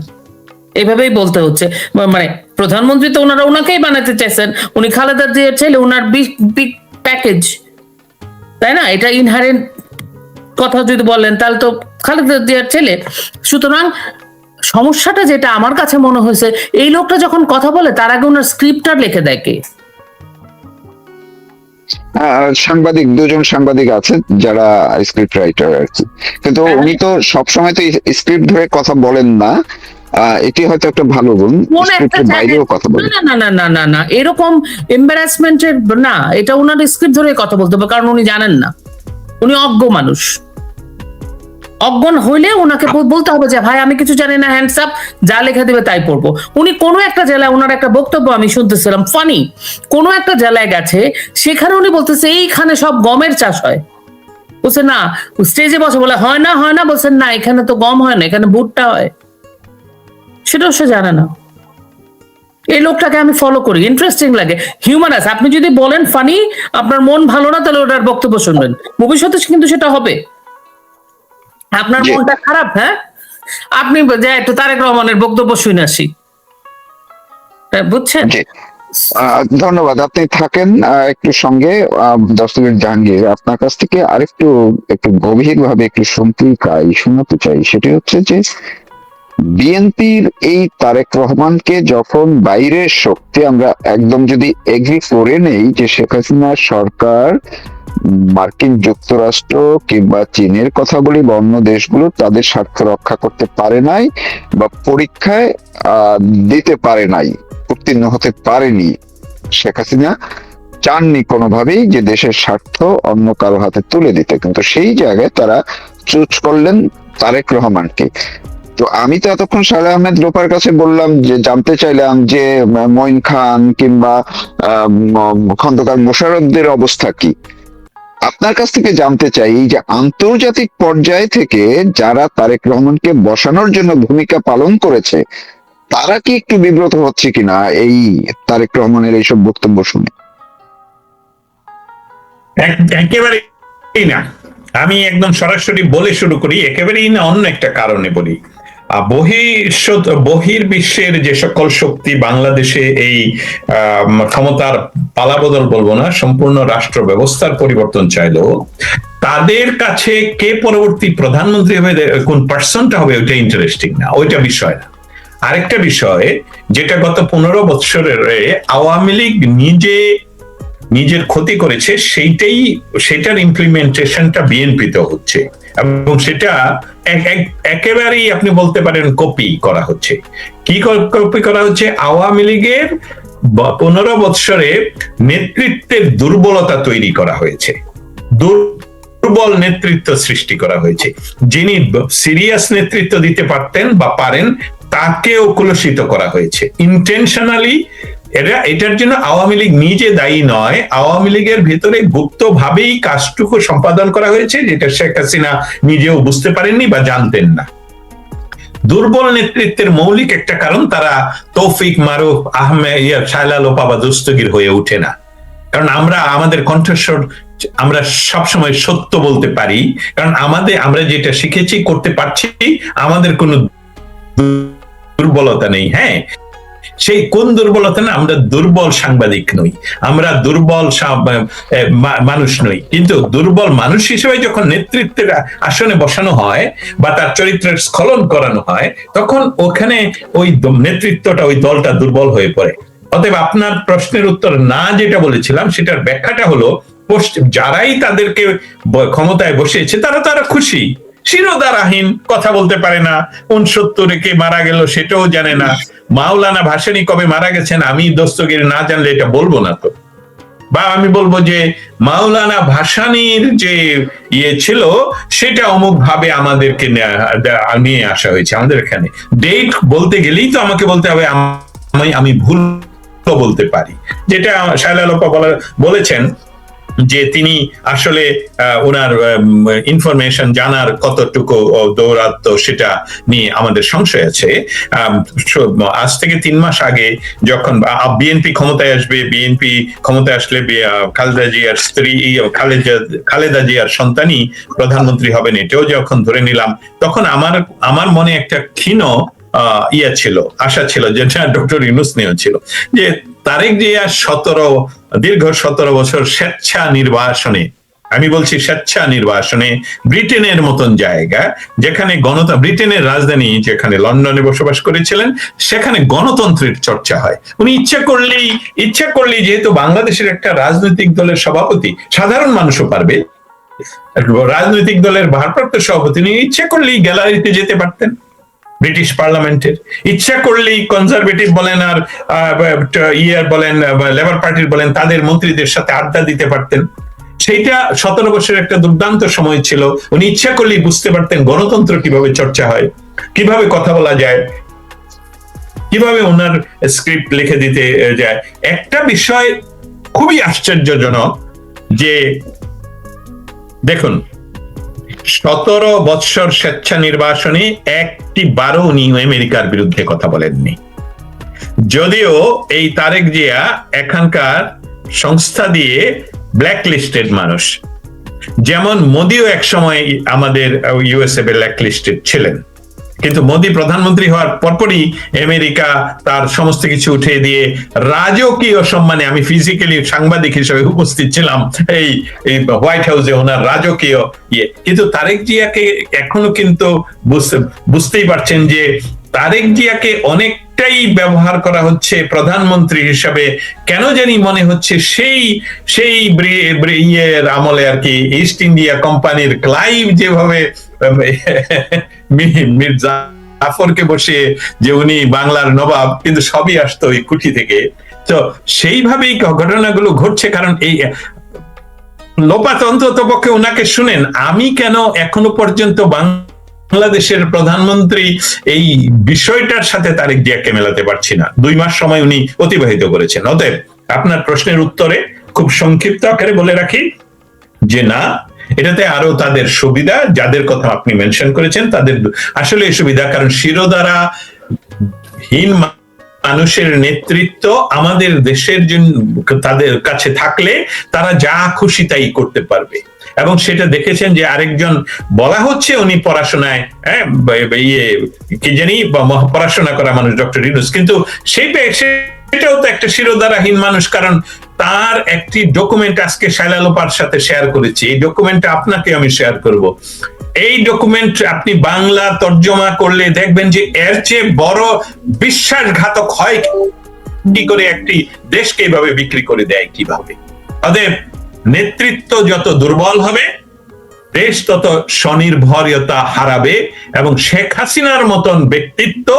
এভাবেই বলতে হচ্ছে। মানে প্রধানমন্ত্রী তো ওনাকেই বানাতে চাইছেন, উনি খালেদা জিয়ার ছেলে, ওনার বিগ প্যাকেজ, তাই না? এটা ইনহারেন্ট কথা যদি বলেন তাহলে তো খালেদা জিয়ার ছেলে। সুতরাং সমস্যাটা যেটা আমার কাছে মনে হয়েছে, এই লোকটা যখন কথা বলে তার আগে ওনার স্ক্রিপ্টটা লিখে দেয় কে? সাংবাদিক, দুজন সাংবাদিক আছে যারা স্ক্রিপ্ট রাইটার আর কি, কিন্তু উনি তো সবসময় তো স্ক্রিপ্ট ধরে কথা বলেন না। এটি হয়তো একটা ভালো গুণ, স্ক্রিপ্টের বাইরেও কথা বলেন। না না না না না, এরকম এম্বারাসমেন্টের না, এটা ওনার স্ক্রিপ্ট ধরে কথা বলতে হবে, কারণ উনি জানেন না, উনি অজ্ঞ মানুষ। অজ্ঞান হইলে ওনাকে বলতে হবে যে ভাই আমি কিছু জানি না, হ্যান্ডস আপ, যা লেখা দেবে তাই পড়বো। উনি কোনো একটা জেলায়, ওনার একটা বক্তব্য আমি শুনতেছিলাম, ফানি, কোনো একটা জেলায় গেছে, সেখানে উনি বলতেছে এইখানে সব গমের চাষ হয়। বলছে না, স্টেজে বসে বলে হয় না হয় না, বলছেন না এখানে তো গম হয় না, এখানে ভুট্টা হয়। সেটাও সে জানে না। এই লোকটাকে আমি ফলো করি, ইন্টারেস্টিং লাগে, হিউম্যানাস। আপনি যদি বলেন ফানি, আপনার মন ভালো না, তাহলে ওটার বক্তব্য শুনবেন, ভবিষ্যতে কিন্তু সেটা হবে। আপনার মনটা খারাপ, হ্যাঁ, আপনি যে একটু তারেক রহমানের বক্তব্য শুনে আসি, বুঝছেন? ধন্যবাদ, আপনি থাকেন একটু সঙ্গে। দস্তগীর জাহাঙ্গীর, আপনার কাছ থেকে আরেকটু একটু গভীর ভাবে একটু শুনতে চাই। সেটি হচ্ছে যে বিএনপির এই তারেক রহমানকে যখন বাইরের শক্তি, আমরা একদম যদি এগ্রি করে নেই যে শেখ হাসিনা সরকার মার্কিন যুক্তরাষ্ট্র কিংবা চীনের কথা বলি বা অন্য দেশগুলো তাদের স্বার্থ রক্ষা করতে পারে নাই বা পরীক্ষায় দিতে পারে নাই, উত্তীর্ণ হতে পারেনি, শেখ হাসিনা চাননি কোনোভাবেই যে দেশের স্বার্থ অন্য কারো হাতে তুলে দিতে, কিন্তু সেই জায়গায় তারা চুজ করলেন তারেক রহমানকে। তো আমি তো এতক্ষণ সালেহ আহমেদ লোপার কাছে বললাম, যে জানতে চাইলাম যে মঈন খান কিংবা খন্দকার মোশাররফদের অবস্থা কি। আপনার কাছ থেকে জানতে চাই, এই যে আন্তর্জাতিক পর্যায়ে থেকে যারা তারেক রহমানকে বসানোর জন্য ভূমিকা পালন করেছে, তারা কি একটু বিব্রত হচ্ছে কিনা এই তারেক রহমানের এইসব বক্তব্য শুনে? একেবারেই না, আমি একদম সরাসরি বলে শুরু করি, একেবারেই না, অন্য একটা কারণে বলি। বহির্বিশ্বের যে সকল শক্তি বাংলাদেশে এই ক্ষমতার পালাবদল বলবো না, সম্পূর্ণ রাষ্ট্র ব্যবস্থার পরিবর্তন চাইলো, তাদের কাছে কে পরবর্তী প্রধানমন্ত্রী হবে, কোন পার্সনটা হবে, ওইটা ইন্টারেস্টিং না, ওইটা বিষয় না। আরেকটা বিষয়, যেটা গত 15 বছরের আওয়ামী লীগ নিজের ক্ষতি করেছে, সেটার ইমপ্লিমেন্টেশনটা বিএনপিতে হচ্ছে, এবং সেটা একেবারেই আপনি বলতে পারেন কপি করা হচ্ছে। কি কপি করা হচ্ছে? আওয়ামী লীগের 15 বছরে নেতৃত্বের দুর্বলতা তৈরি করা হয়েছে, দুর্বল নেতৃত্ব সৃষ্টি করা হয়েছে। যিনি সিরিয়াস নেতৃত্ব দিতে পারতেন বা পারেন, তাকেও কলুষিত করা হয়েছে ইন্টেনশনালি। এটার জন্য আওয়ামী লীগ নিজে দায়ী নয়, আওয়ামী লীগের ভেতরে গুপ্ত ভাবেই কাজটুকু সম্পাদন করা হয়েছে, যেটা শেখ হাসিনা নিজেও বুঝতে পারেননি বা জানতেন না। দুর্বল নেতৃত্বের মৌলিক একটা কারণ, তারা তৌফিক মারুফ আহমেদ শায়লা লোপা বা দস্তগীর হয়ে ওঠে না। কারণ আমরা আমাদের কণ্ঠস্বর, আমরা সবসময় সত্য বলতে পারি, কারণ আমরা যেটা শিখেছি করতে পারছি, আমাদের কোনো দুর্বলতা নেই। হ্যাঁ, সেই কোন দুর্বলতা না, আমরা দুর্বল সাংবাদিক নই, আমরা দুর্বল মানুষ নই, কিন্তু দুর্বল মানুষ হিসেবে যখন নেতৃত্বের আসনে বসানো হয় বা তার চরিত্রের স্খলন করানো হয়, তখন ওখানে ওই নেতৃত্বটা, ওই দলটা দুর্বল হয়ে পড়ে। অতএব আপনার প্রশ্নের উত্তর না যেটা বলেছিলাম, সেটার ব্যাখ্যাটা হলো যারাই তাদেরকে ক্ষমতায় বসিয়েছে তারা খুশি, শিরোধারাহীন, কথা বলতে পারে না, 69 কে মারা গেল সেটাও জানে না, মাওলানা ভাসানী কবে মারা গেছেন আমি দস্তগীর না জানলে এটা বলবো না তো, বা আমি বলবো যে মাওলানা ভাসানীর যে ছিল সেটা অমুক ভাবে আমাদেরকে নিয়ে আসা হয়েছে আমাদের এখানে। ডেট বলতে গেলেই তো আমাকে বলতে হবে আমি ভুল বলতে পারি, যেটা শায়লা লোপা বলেছেন যে তিনি আসলে ওনার ইনফরমেশন জানার কতটুকু দৌরাত্ম সেটা নিয়ে আমাদের সংশয় আছে। আজ থেকে 3 মাস আগে যখন বিএনপি ক্ষমতায় আসবে, বিএনপি ক্ষমতায় আসলে খালেদা জিয়ার স্ত্রী খালেদা জিয়ার সন্তানই প্রধানমন্ত্রী হবেন, এটাও যখন ধরে নিলাম, তখন আমার মনে একটা ক্ষীণ ছিল, আশা ছিল, যেটা ডক্টর ইউনূস নিয়েও ছিল, যে তারেক জিয়া দীর্ঘ 17 বছর স্বেচ্ছা নির্বাসনে, আমি বলছি স্বেচ্ছা নির্বাসনে, ব্রিটেনের মতন জায়গা যেখানে ব্রিটেনের রাজধানী যেখানে লন্ডনে বসবাস করেছিলেন, সেখানে গণতন্ত্রের চর্চা হয়। উনি ইচ্ছা করলেই যেহেতু বাংলাদেশের একটা রাজনৈতিক দলের সভাপতি, সাধারণ মানুষও পারবে, রাজনৈতিক দলের ভারপ্রাপ্ত সভাপতি, উনি ইচ্ছা করলেই গ্যালারিতে যেতে পারতেন ব্রিটিশ পার্লামেন্টের, ইচ্ছা করলেই কনজারভেটিভ বলেন আর বলেন লেবার পার্টির বলেন তাদের মন্ত্রীদের সাথে আড্ডা দিতে পারতেন। সেইটা 17 বছরের একটা দুর্দান্ত সময় ছিল। উনি ইচ্ছা করলেই বুঝতে পারতেন গণতন্ত্র কিভাবে চর্চা হয়, কিভাবে কথা বলা যায়, কিভাবে ওনার স্ক্রিপ্ট লিখে দিতে যায়। একটা বিষয় খুবই আশ্চর্যজনক যে দেখুন, 17 বৎসর স্বেচ্ছা নির্বাসনে একটি বারও উনি আমেরিকার বিরুদ্ধে কথা বলেননি। যদিও এই তারেক জিয়া এখানকার সংস্থা দিয়ে ব্ল্যাক লিস্টেড মানুষ, যেমন মোদিও এক সময় আমাদের ইউএসএ ব্ল্যাক লিস্টেড ছিলেন, কিন্তু মোদি প্রধানমন্ত্রী হওয়ার পরপরই আমেরিকা তার সমস্ত কিছু উঠিয়ে দিয়ে রাজকীয় সম্মানে, আমি ফিজিক্যালি সাংবাদিক হিসেবে উপস্থিত ছিলাম এই হোয়াইট হাউসে, ওনার রাজকীয় কিন্তু তারেক জিয়াকে এখনো কিন্তু বুঝতেই পারছেন যে তারেক জিয়াকে অনেকটাই ব্যবহার করা হচ্ছে প্রধানমন্ত্রী হিসাবে। কেন জানি মনে হচ্ছে সেই আমলে আর কি, ইস্ট ইন্ডিয়া কোম্পানির ক্লাইভ যেভাবে মির্জা জাফরকে বসে যে উনি বাংলার নবাব, কিন্তু সবই আসতো ওই কুঠি থেকে। তো সেইভাবেই ঘটনাগুলো ঘটছে। কারণ এই লোপাত অন্তত পক্ষে ওনাকে শুনেন, আমি কেন এখনো পর্যন্ত বাংলাদেশের প্রধানমন্ত্রী এই বিষয়টার সাথে তারেক জিয়াকে মেলাতে পারছি না। 2 মাস সময় উনি অতিবাহিত করেছেন। অতএব আপনার প্রশ্নের উত্তরে খুব সংক্ষিপ্ত আকারে বলে রাখি যে না, এটাতে আরো তাদের সুবিধা, যাদের কথা আপনি মেনশন করেছেন তাদের আসলে সুবিধা, কারণ শিরোধারাহীন মানুষের নেতৃত্ব আমাদের দেশের জন্য তাদের কাছে থাকলে তারা যা খুশি তাই করতে পারবে। এবং সেটা দেখেছেন যে আরেকজন বলা হচ্ছে উনি পড়াশোনায় কি জানি পড়াশোনা করা মানুষ, ডক্টর ইউনূস, কিন্তু সেটাও তো একটা শিরোধারাহীন মানুষ। কারণ তার একটি ডকুমেন্ট আজকে শায়লা লোপার সাথে শেয়ার করেছি, এই ডকুমেন্টটা আপনাকে আমি শেয়ার করব। এই ডকুমেন্ট আপনি বাংলা তর্জমা করলে দেখবেন যে এর চেয়ে বড় বিশ্বাসঘাতক হয় কি করে, একটি দেশকে এইভাবে বিক্রি করে দেয় কিভাবে। অতএব নেতৃত্ব যত দুর্বল হবে দেশ তত স্বনির্ভরতা হারাবে, এবং শেখ হাসিনার মতন ব্যক্তিত্ব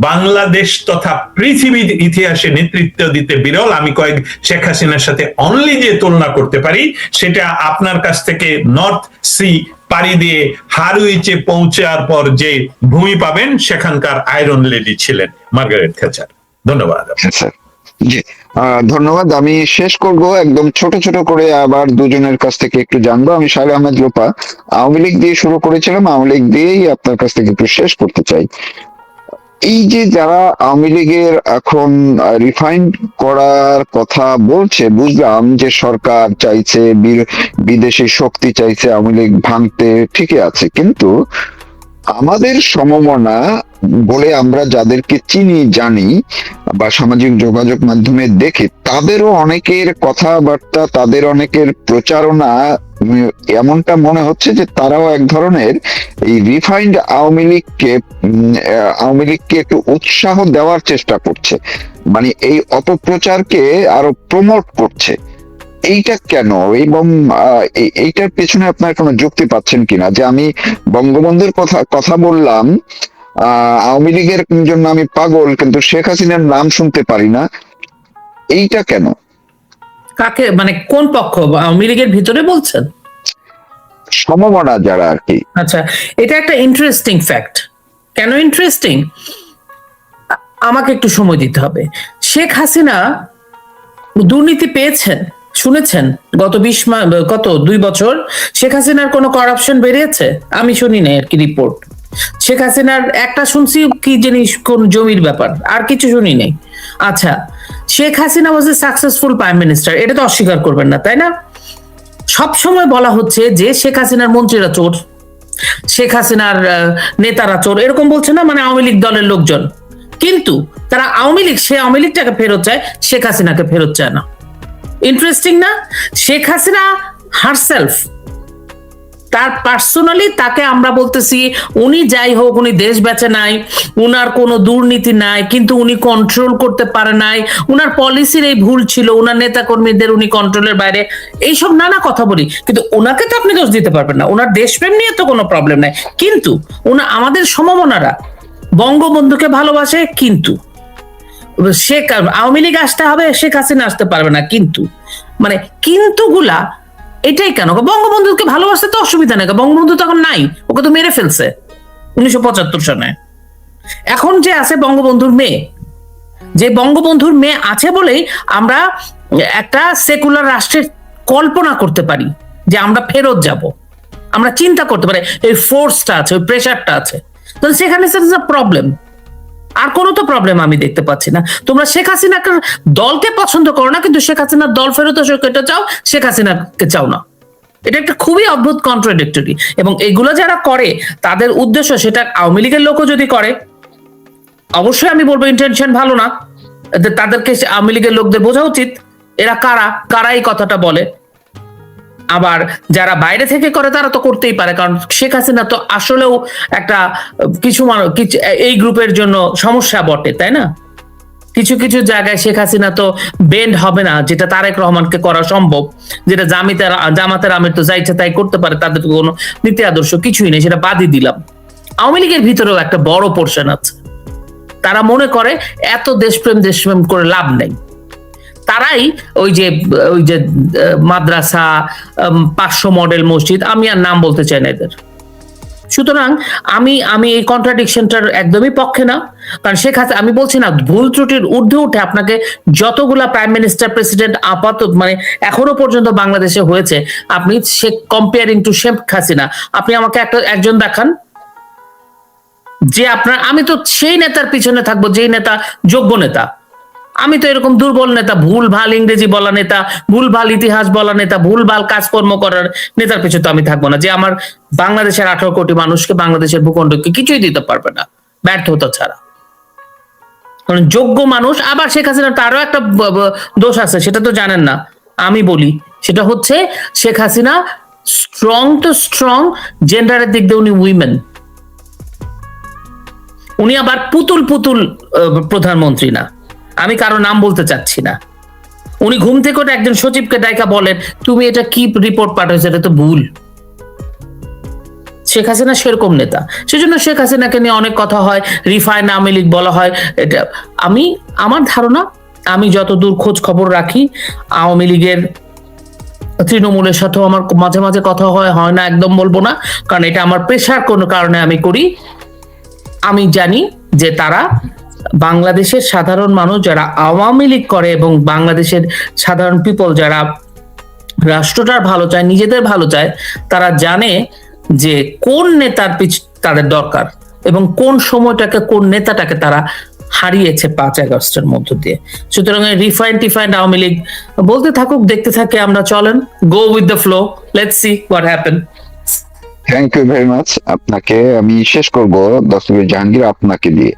বাংলাদেশ তথা পৃথিবীর ইতিহাসে নেতৃত্ব দিতে বিরল। আমি শেখ হাসিনার সাথে অনলি যে তুলনা করতে পারি সেটা আপনার কাছ থেকে নর্থ সি পাড়ি দিয়ে হারুইচে পৌঁছার পর যে ভূমি পাবেন, সেখানকার আয়রন লেডি ছিলেন মার্গারেট থেচার। ধন্যবাদ। জি, ধন্যবাদ। আমি শেষ করব একদম ছোট ছোট করে, আবার দুজনের কাছ থেকে একটু জানবো। আমি শাহের আহমেদ লোপা, আওয়ামী লীগ দিয়ে শুরু করেছিলাম, আওয়ামী লীগ দিয়েই আপনার কাছ থেকে একটু শেষ করতে চাই। এই যে যারা আওয়ামী লীগের এখন রিফাইন্ড করার কথা বলছে, বুঝলাম যে সরকার চাইছে, বিদেশি শক্তি চাইছে আওয়ামী লীগ ভাঙতে, ঠিকই আছে, কিন্তু আমাদের সমমনা বলে আমরা যাদেরকে চিনি, জানি বা সামাজিক যোগাযোগ মাধ্যমে দেখি, তাদেরও অনেকের কথাবার্তা, তাদের অনেকের প্রচারণা এমনটা মনে হচ্ছে যে তারাও এক ধরনের এই রিফাইন্ড আওয়ামী লীগকে একটু উৎসাহ দেওয়ার চেষ্টা করছে, মানে এই অপপ্রচারকে আরো প্রমোট করছে। এইটা কেন? এবং এইটার পেছনে আপনার কোনো যুক্তি পাচ্ছেন কিনা? যে আমি বঙ্গবন্ধুর কথা বললাম, আওয়ামী লীগের জন্য আমি পাগল, কিন্তু শেখ হাসিনার নাম শুনতে পারি না, এইটা কেন? কাকে, মানে কোন পক্ষ? আওয়ামী লীগের ভিতরে বলছেন? সমমনা যারা আর কি। আচ্ছা, এটা একটা ইন্টারেস্টিং ফ্যাক্ট। কেন ইন্টারেস্টিং? আমাকে একটু সময় দিতে হবে। শেখ হাসিনা দুর্নীতি পেয়েছেন, শুনেছেন? গত 2 বছর শেখ হাসিনার কোনো করাপশন বেরিয়েছে? আমি শুনি নাই আর কি রিপোর্ট। শেখ হাসিনার একটা শুনছি কি জিনিস, কোন জমির ব্যাপার, আর কিছু শুনি নাই। আচ্ছা, শেখ হাসিনা ওয়াজ এ সাকসেসফুল প্রাইম মিনিস্টার, এটা তো অস্বীকার করবেন না, তাই না? সব সময় বলা হচ্ছে যে শেখ হাসিনার মন্ত্রীরা চোর, শেখ হাসিনার নেতারা চোর, এরকম বলছে না, মানে আওয়ামী লীগ দলের লোকজন। কিন্তু তারা আওয়ামী লীগটাকে ফেরত চায়, শেখ হাসিনাকে ফেরত চায় না। ইন্টারেস্টিং না? শেখ হাসিনা হারসেলফ, তার পার্সোনালি তাকে আমরা বলতেছি, উনি যাই হোক, উনি দেশ বেচে নাই, উনার কোনো দুর্নীতি নাই, কিন্তু উনি কন্ট্রোল করতে পারে নাই, উনার পলিসির এই ভুল ছিল, উনার নেতা কর্মীদের উনি কন্ট্রোলের বাইরে, এইসব নানা কথা বলি, কিন্তু ওনাকে তো আপনি দোষ দিতে পারবেন না, ওনার দেশপ্রেম নিয়ে তো কোনো প্রবলেম নাই। কিন্তু আমাদের সমমনারা বঙ্গবন্ধুকে ভালোবাসে, কিন্তু আওয়ামী লীগ আসতে হবে, শেখ হাসিনা আসতে পারবে না। কিন্তু মানে কিন্তু গুলা এটাই কেন? বঙ্গবন্ধুকে ভালোবাসতে তো অসুবিধা নেই, বঙ্গবন্ধু তখন নাই, ওকে তো মেরে ফেলছে 1975 সনে। এখন যে আছে বঙ্গবন্ধুর মেয়ে, যে বঙ্গবন্ধুর মেয়ে আছে বলেই আমরা একটা সেকুলার রাষ্ট্রের কল্পনা করতে পারি, যে আমরা ফেরত যাব, আমরা চিন্তা করতে পারি, এই ফোর্সটা আছে, ওই প্রেশারটা আছে। তো সেখানে প্রবলেম, আর কোনো তো প্রবলেম আমি দেখতে পাচ্ছি না। তোমরা শেখ হাসিনাকে দলকে পছন্দ করো না, কিন্তু শেখ হাসিনার দল ফেরত এটা চাও, শেখ হাসিনাকে চাও না। এটা একটা খুবই অদ্ভুত কন্ট্রাডিক্টরি। এবং এগুলো যারা করে তাদের উদ্দেশ্য, সেটা আওয়ামী লীগের লোকও যদি করে, অবশ্যই আমি বলবো ইন্টেনশন ভালো না। তাদেরকে আওয়ামী লীগের লোকদের বোঝা উচিত এরা কারা এই কথাটা বলে। আবার যারা বাইরে থেকে করে তারা তো করতেই পারে, কারণ শেখ হাসিনা তো আসলেও একটা কিছু এই গ্রুপের জন্য সমস্যা বটে, তাই না? কিছু কিছু জায়গায় শেখ হাসিনা তো বেন্ড হবে না, যেটা তারেক রহমানকে করা সম্ভব, যেটা জামাতের আমির তো যা ইচ্ছা তাই করতে পারে, তাদের কোনো নীতি আদর্শ কিছুই নেই, সেটা বাদই দিলাম। আওয়ামী লীগের ভিতরেও একটা বড় পোর্শন আছে, তারা মনে করে এত দেশপ্রেম করে লাভ নেই। তারাই ওই যে মাদ্রাসা, 500 মডেল মসজিদ, আমি আর নাম বলতে চাই না এদের। সুতরাং আমি এই কন্ট্রাডিকশনটার একদমই পক্ষে না। কারণ শেখ হাসিনা, আমি বলছি না, ভুল ত্রুটির ঊর্ধ্বে উঠে আপনাকে যতগুলা প্রাইম মিনিস্টার, প্রেসিডেন্ট আপাতত মানে এখনো পর্যন্ত বাংলাদেশে হয়েছে, আপনি কম্পেয়ারিং টু শেখ হাসিনা, আপনি আমাকে একজন দেখান যে আমি তো সেই নেতার পিছনে থাকবো যেই নেতা যোগ্য নেতা। আমি তো এরকম দুর্বল নেতা, ভুল ভাল ইংরেজি বলা নেতা, ভুল ভাল ইতিহাস বলা নেতা, ভুল ভাল কাজকর্ম করার নেতার পিছনে তো আমি থাকবো না, যে আমার বাংলাদেশের 18 কোটি মানুষকে, বাংলাদেশের ভূখণ্ডকে কিছুই দিতে পারবে না ব্যর্থতা ছাড়া। কারণ যোগ্য মানুষ। আবার শেখ হাসিনার তারও একটা দোষ আছে, সেটা তো জানেন না, আমি বলি। সেটা হচ্ছে শেখ হাসিনা স্ট্রং জেন্ডারের দিক দিয়ে, উনি উইমেন। উনি আবার পুতুল প্রধানমন্ত্রী না, আমি কারো নাম বলতে চাচ্ছি না। উনি ঘুম থেকে ওঠে একজন সচিবকে ডাইকা বলেন, তুমি এটা কি রিপোর্ট পাঠাইছো, এটা তো ভুল। শেখ হাসিনা সেরকম নেতা, সেজন্য শেখ হাসিনাকে নিয়ে অনেক কথা হয়, রিফাইন আওয়ামী লীগ বলা হয়। এটা আমার ধারণা, আমি যতদূর খোঁজ খবর রাখি, আওয়ামী লীগের তৃণমূলের সাথেও আমার মাঝে মাঝে কথা হয় না, একদম বলবো না, কারণ এটা আমার পেশার কোনো কারণে আমি করি। আমি জানি যে তারা বাংলাদেশের সাধারণ মানুষ যারা আওয়ামী লীগ করে এবং বাংলাদেশের সাধারণ পিপল যারা রাষ্ট্রটার ভালো চায়, নিজেদের ভালো চায়, তারা জানে যে কোন নেতার তাদের দরকার এবং কোন সময়টাকে, কোন নেতাটাকে তারা হারিয়েছে 5 আগস্টের মধ্য দিয়ে। সুতরাং রিফাইন্ড আওয়ামী লীগ বলতে থাকুক, দেখতে থাকে আমরা, চলেন, go with the flow, let's see what happen. Thank you very much আপনাকে। আমি শেষ করব দস্তগীর জাহাঙ্গীর আপনাকে দিয়ে।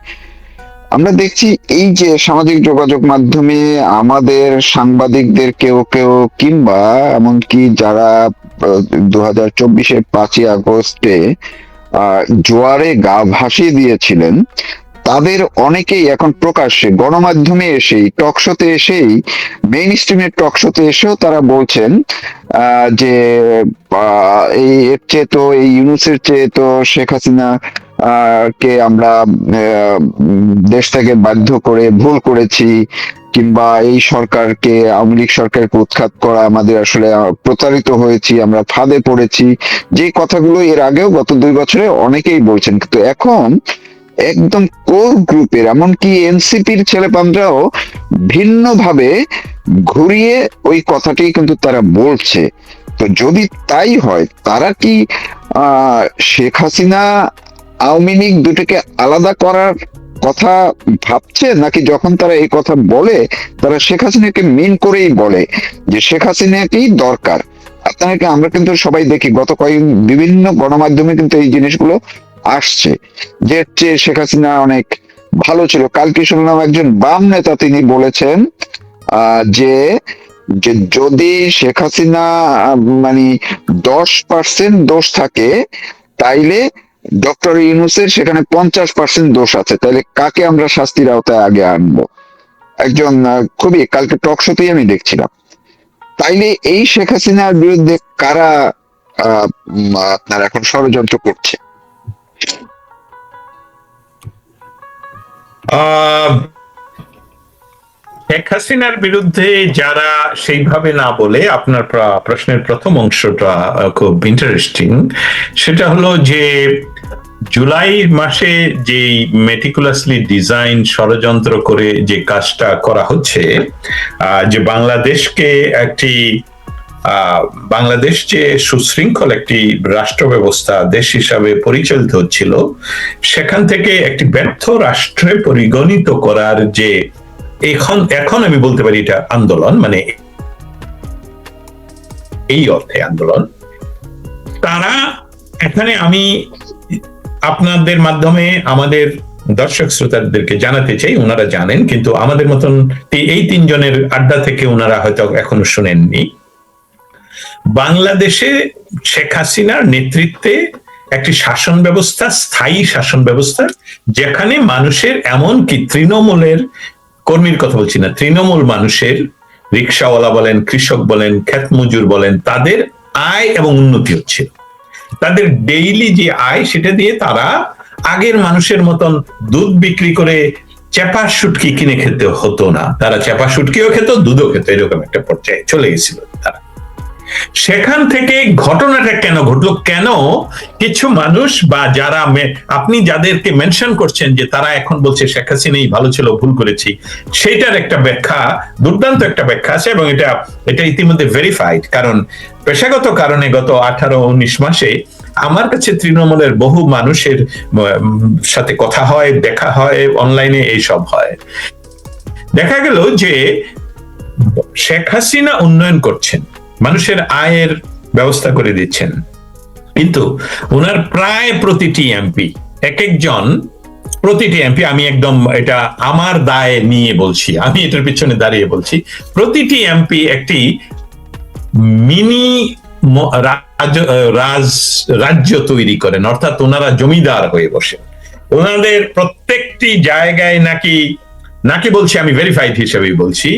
আমরা দেখছি এই যে সামাজিক যোগাযোগ মাধ্যমে আমাদের সাংবাদিকদের কেউ কেউ কিংবা এমনকি যারা 2024-এর 5ই আগস্টে জোয়ারে গা ভাসিয়ে দিয়েছিলেন, তাদের অনেকেই এখন প্রকাশ্যে গণমাধ্যমে এসেই, টকশোতে এসেই, মেইন স্ট্রিমের টকশোতে এসেও তারা বলছেন যে এই এর চেয়ে তো, এই ইউনূসের চেয়ে তো শেখ হাসিনা কে আমরা দেশ থেকে বাধ্য করে ভুল করেছি, কিংবা এই সরকারকে, আওয়ামী লীগ সরকারকে উৎখাত করা আমাদের আসলে প্রতারিত হয়েছি, আমরা ফাঁদে পড়েছি, যে কথাগুলো এর আগেও গত 2 বছরে অনেকেই বলছেন। কিন্তু এখন একদম কোর গ্রুপের, এমনকি এনসিপির ছেলেপান্ডাও ভিন্নভাবে ঘুরিয়ে ওই কথাটি কিন্তু তারা বলছে। তো যদি তাই হয়, তারা কি শেখ হাসিনা আওয়ামী লীগ দুটোকে আলাদা করার কথা ভাবছে, নাকি যখন তারা এই কথা বলে তারা শেখ হাসিনাকে মিন করেই বলে যে শেখ হাসিনাকেই দরকার? আপনাকে, আমরা কিন্তু সবাই দেখি গত বিভিন্ন গণমাধ্যমে কিন্তু এই জিনিসগুলো আসছে যে শেখ হাসিনা অনেক ভালো ছিল। কালকে শুনলাম একজন বাম নেতা, তিনি বলেছেন যে যদি শেখ হাসিনা মানে 10% দোষ থাকে, তাইলে ডক্টর ইউনূসের সেখানে 50% দোষ আছে, তাইলে কাকে আমরা শাস্তির আওতায় আগে আনবো? একজন খুবই, কালকে টক শোতেই আমি দেখছিলাম। তাইলে এই শেখ হাসিনার বিরুদ্ধে কারা আপনার এখন ষড়যন্ত্র করছে? শেখ হাসিনার বিরুদ্ধে যারা সেইভাবে না বলে, আপনার প্রশ্নের প্রথম অংশটা খুব ইন্টারেস্টিং। সেটা হলো যে জুলাই মাসে যে মেটিকুলাসলি ডিজাইন ষড়যন্ত্র করে যে কাজটা করা হচ্ছে, যে বাংলাদেশকে একটি বাংলাদেশ যে সুশৃঙ্খল একটি রাষ্ট্র ব্যবস্থা দেশ হিসাবে পরিচালিত হচ্ছিল, সেখান থেকে একটি ব্যর্থ রাষ্ট্রে পরিগণিত করার যে এখন আমি বলতে পারি এটা আন্দোলন, মানে এই অর্থে আন্দোলন। তারা এখানে, আমি আপনাদের মাধ্যমে আমাদের দর্শক শ্রোতাদেরকে জানাতে চাই, ওনারা জানেন কিন্তু আমাদের মতন এই 3 জনের আড্ডা থেকে ওনারা হয়তো এখনো শুনেননি। বাংলাদেশে শেখ হাসিনার নেতৃত্বে একটি শাসন ব্যবস্থা, স্থায়ী শাসন ব্যবস্থা, যেখানে মানুষের, এমনকি তৃণমূলের কর্মীর কথা বলছি না, তৃণমূল মানুষের, রিক্সাওয়ালা বলেন, কৃষক বলেন, ক্ষেত মজুর বলেন, তাদের আয় এবং উন্নতি হচ্ছিল। তাদের ডেইলি যে আয়, সেটা দিয়ে তারা আগের মানুষের মতন দুধ বিক্রি করে চেপা শুটকি কিনে খেতে হতো না। তারা চেপা শুটকিও খেত, দুধও খেত, এরকম একটা পর্যায়ে চলে গেছিল তারা। সেখান থেকে ঘটনাটা কেন ঘটলো, কেন কিছু মানুষ বা যারা আপনি যাদেরকে মেনশন করছেন যে তারা এখন বলছে শেখ হাসিনাই ভালো ছিল, ভুল করেছি, সেটার একটা ব্যাখ্যা, দুর্দান্ত একটা ব্যাখ্যা আছে এবং এটা ইতিমধ্যে ভেরিফাইড। কারণ পেশাগত কারণে গত 18-19 মাসে আমার কাছে তৃণমূলের বহু মানুষের সাথে কথা হয়, দেখা হয়, অনলাইনে এইসব হয়। দেখা গেল যে শেখ হাসিনা উন্নয়ন করছেন, মানুষের আয়ের ব্যবস্থা করে দিচ্ছেন, কিন্তু ওনার প্রায় প্রতিটি এমপি, প্রতিটি এমপি, আমি একদম এটা আমার দায় নিয়ে বলছি, আমি এটার পিছনে দাঁড়িয়ে বলছি, প্রতিটি এমপি একটি মিনি রাজ্য তৈরি করেন, অর্থাৎ ওনারা জমিদার হয়ে বসেন। ওনাদের প্রত্যেকটি জায়গায় নাকি বলছি, আমি ভেরিফাইড হিসেবেই বলছি,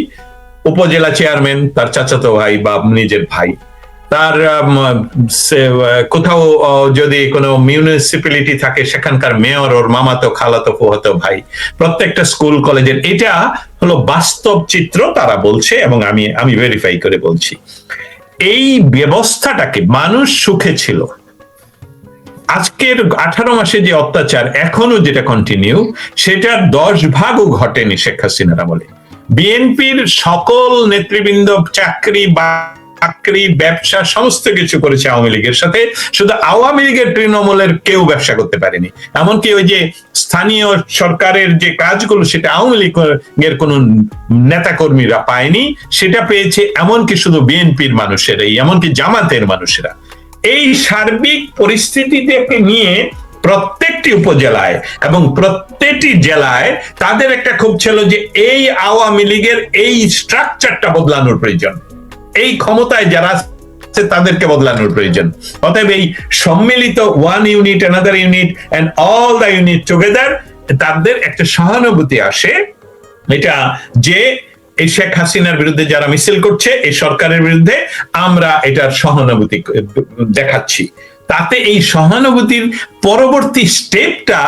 উপজেলা চেয়ারম্যান তার চাচাতো ভাই বা নিজের ভাই, তার কোথাও যদি কোনো মিউনিসিপ্যালিটি থাকে সেখানকার মেয়র ওর মামাতো, খালাতো, ফুফাতো ভাই, প্রত্যেকটা স্কুল কলেজের। এটা হলো বাস্তব চিত্র, তারা বলছে এবং আমি ভেরিফাই করে বলছি। এই ব্যবস্থাটাকে মানুষ সুখে ছিল, আজকের 18 মাসে যে অত্যাচার এখনো যেটা কন্টিনিউ, সেটার 10 ভাগও ঘটেনি শেখ হাসিনার আমলে। বিএনপির সকল নেতৃবৃন্দ চাকরি ব্যবসা সমস্ত কিছু করেছে আওয়ামী লীগের সাথে, শুধু আওয়ামী লীগের তৃণমূলের কেউ ব্যবসা করতে পারেনি। এমনকি ওই যে স্থানীয় সরকারের যে কাজগুলো সেটা আওয়ামী লীগের কোন নেতাকর্মীরা পায়নি, সেটা পেয়েছে এমনকি শুধু বিএনপির মানুষেরাই, এমনকি জামাতের মানুষেরা। এই সার্বিক পরিস্থিতিটাকে নিয়ে প্রত্যেকটি উপজেলায় এবং প্রত্যেকটি জেলায় তাদের একটা ক্ষোভ ছিল যে এই আওয়ামী লীগের এই স্ট্রাকচারটা বদলানোর প্রয়োজন, এই ক্ষমতায় যারা আছে তাদেরকে বদলানোর প্রয়োজন। অতএব এই সম্মিলিত one unit another unit and all the unit together, তাদের একটা সহানুভূতি আসে, এটা যে এই শেখ হাসিনার বিরুদ্ধে যারা মিছিল করছে এই সরকারের বিরুদ্ধে, আমরা এটার সহানুভূতি দেখাচ্ছি। তাতে এই সহানুভূতির পরবর্তী স্টেপটা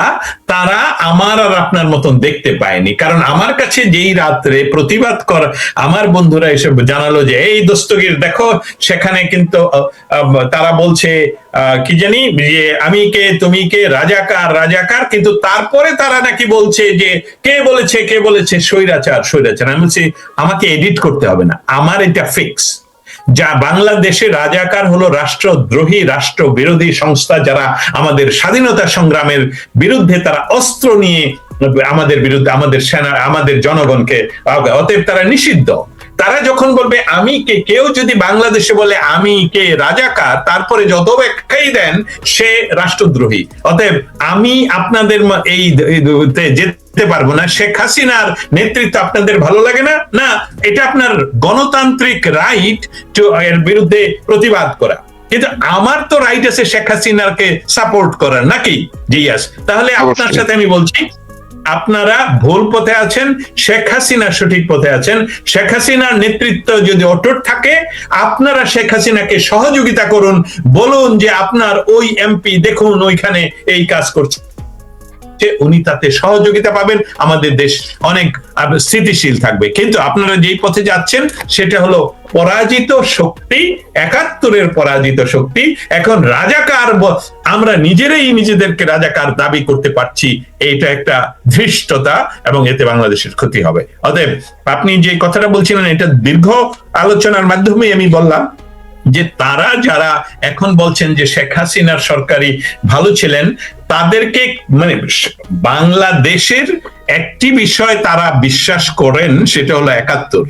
তারা আমার আর আপনার মতন দেখতে পায়নি। কারণ আমার কাছে যেই রাত্রে প্রতিবাদ কর আমার বন্ধুরা এসে জানালো যে এই দস্তগীর দেখো, সেখানে কিন্তু তারা বলছে কি জানি যে আমি কে তুমি কে, রাজাকার রাজাকার, কিন্তু তারপরে তারা নাকি বলছে যে কে বলেছে স্বৈরাচার স্বৈরাচার। আমি বলছি আমাকে এডিট করতে হবে না, আমার এটা ফিক্স। যা বাংলাদেশে রাজাকার হলো রাষ্ট্রদ্রোহী রাষ্ট্র বিরোধী সংস্থা, যারা আমাদের স্বাধীনতা সংগ্রামের বিরুদ্ধে তারা অস্ত্র নিয়ে আমাদের বিরুদ্ধে আমাদের সেনা আমাদের জনগণকে, অতএব তারা নিষিদ্ধ। তারা যখন বলবে আমি কে, কেউ যদি বাংলাদেশে বলে আমি কে রাজাকার, তারপরে যত ব্যাখ্যাই দেন সে রাষ্ট্রদ্রোহী। অতএব আমি আপনাদের এই যেতে পারবো না। শেখ হাসিনার নেতৃত্ব আপনাদের ভালো লাগে না, না এটা আপনার গণতান্ত্রিক রাইট এর বিরুদ্ধে প্রতিবাদ করা, কিন্তু আমার তো রাইট আছে শেখ হাসিনাকে সাপোর্ট করার, নাকি? জিয়াস, তাহলে আপনার সাথে আমি বলছি আপনারা ভুল পথে আছেন, শেখ হাসিনা সঠিক পথে আছেন। শেখ হাসিনার নেতৃত্ব যদি অটুট থাকে, আপনারা শেখ হাসিনাকে সহযোগিতা করুন, বলুন যে আপনার ওই এমপি দেখুন ওইখানে এই কাজ করছে, উনি তাতে সহযোগিতা পাবেন, আমাদের দেশ অনেক স্থিতিশীল থাকবে। কিন্তু আপনারা যেই পথে যাচ্ছেন সেটা হলো পরাজিত শক্তি, 71-এর পরাজিত শক্তি। এখন রাজাকার, আমরা নিজেদেরকে রাজাকার দাবি করতে পারছি, এইটা একটা ধৃষ্টতা এবং এতে বাংলাদেশের ক্ষতি হবে। অতএব আপনি যে কথাটা বলছিলেন এটা দীর্ঘ আলোচনার মাধ্যমে আমি বললাম যে তারা যারা এখন বলছেন যে শেখ হাসিনার সরকারি ভালো ছিলেন, তাদেরকে মানে বাংলাদেশের একটি বিষয় তারা বিশ্বাস করেন, সেটা হলো 71,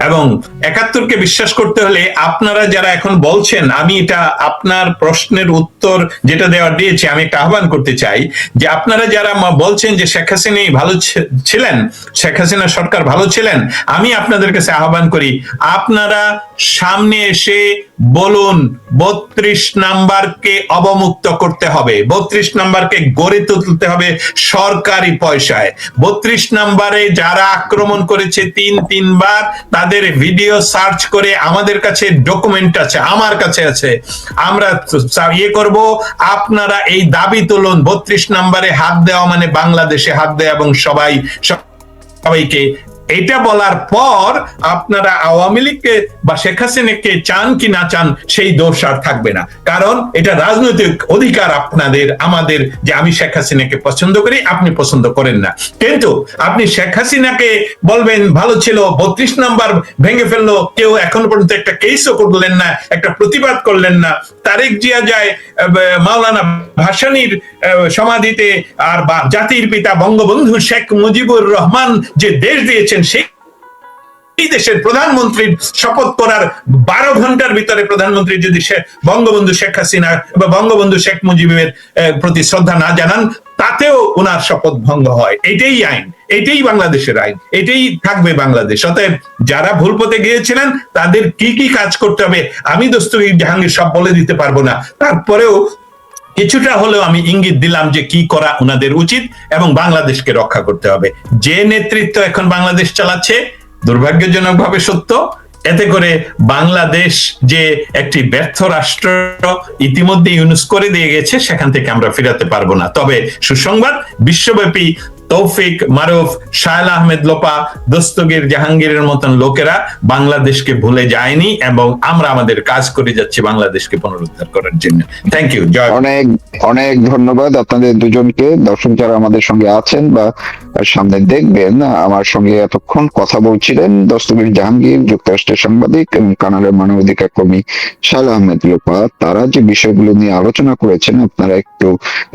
এবং 71-কে বিশ্বাস করতে হলে আপনারা যারা এখন বলছেন, আমি এটা আপনার প্রশ্নের উত্তর যেটা দিয়েছি, আমি একটা আহ্বান করতে চাই যে আপনারা যারা বলছেন যে শেখ হাসিনা ভালো ছিলেন, শেখ হাসিনা সরকার ভালো ছিলেন, আমি আপনাদের কাছে আহ্বান করি আপনারা সামনে এসে বলুন 32 নাম্বারকে অবমুক্ত করতে হবে, 32 নাম্বারকে গড়ে তুলতে হবে সরকারি পয়সায়। 32 নাম্বারে যারা আক্রমণ করেছে 3 বার, তাদের ভিডিও সার্চ করে আমাদের কাছে ডকুমেন্ট আছে, আমার কাছে আছে, আমরা করব। আপনারা এই দাবি তুলুন, 32 নাম্বারে হাত দেওয়া মানে বাংলাদেশে হাত দেওয়া, এবং সবাইকে এটা বলার পর আপনারা আওয়ামী লীগকে বা শেখ হাসিনাকে চান কি না চান সেই দোষ আর থাকবে না। কারণ এটা রাজনৈতিক অধিকার আপনাদের আমাদের যে আমি শেখ হাসিনাকে পছন্দ করি, আপনি পছন্দ করেন না, কিন্তু আপনি শেখ হাসিনাকে বলবেন ভালো ছিল, 32 নাম্বার ভেঙে ফেললো, কেউ এখনো পর্যন্ত একটা কেসও করলেন না, একটা প্রতিবাদ করলেন না। তারেক জিয়া যায় মাওলানা ভাসানীর সমাধিতে, আর জাতির পিতা বঙ্গবন্ধু শেখ মুজিবুর রহমান যে দেশ দিয়েছেন সেই দেশের প্রধানমন্ত্রীর শপথ করার 12 ঘন্টার ভিতরে প্রধানমন্ত্রী যদি বঙ্গবন্ধু শেখ হাসিনা বা বঙ্গবন্ধু শেখ মুজিবের প্রতি শ্রদ্ধা না জানান, তাতেও ওনার শপথ ভঙ্গ হয়। এটাই আইন, এটাই বাংলাদেশের আইন, এটাই থাকবে বাংলাদেশ। অতএব যারা ভুল পথে গিয়েছিলেন তাদের কি কি কাজ করতে হবে আমি দস্তগীর জাহাঙ্গীর সব বলে দিতে পারবো না, তারপরেও কিছুটা হলেও আমি ইঙ্গিত দিলাম যে কি করা ওনাদের উচিত, এবং বাংলাদেশকে রক্ষা করতে হবে। যে নেতৃত্ব এখন বাংলাদেশ চালাচ্ছে দুর্ভাগ্যজনক ভাবে সত্য, এতে করে বাংলাদেশ যে একটি ব্যর্থ রাষ্ট্র ইতিমধ্যে ইউনুস করে দিয়ে গেছে, সেখান থেকে আমরা ফিরাতে পারবো না। তবে সুসংবাদ, বিশ্বব্যাপী তৌফিক, মারুফ, শাহেল আহমেদ লোপা, দস্তগীর জাহাঙ্গীরের মতন লোকেরা বাংলাদেশকে ভুলে যায়নি, এবং আমরা আমাদের কাজ করে যাচ্ছি বাংলাদেশকে পুনরুদ্ধার করার জন্য। Thank you. অনেক অনেক ধন্যবাদ আপনাদের দুজনকে। দর্শক যারা আমাদের সঙ্গে আছেন বা সামনে দেখবেন, আমার সঙ্গে এতক্ষণ কথা বলছিলেন দস্তগীর জাহাঙ্গীর, যুক্তরাষ্ট্রের সাংবাদিক, এবং কানাডার মানবাধিকার কর্মী শায়লা আহমেদ লোপা। তারা যে বিষয়গুলো নিয়ে আলোচনা করেছেন, আপনারা একটু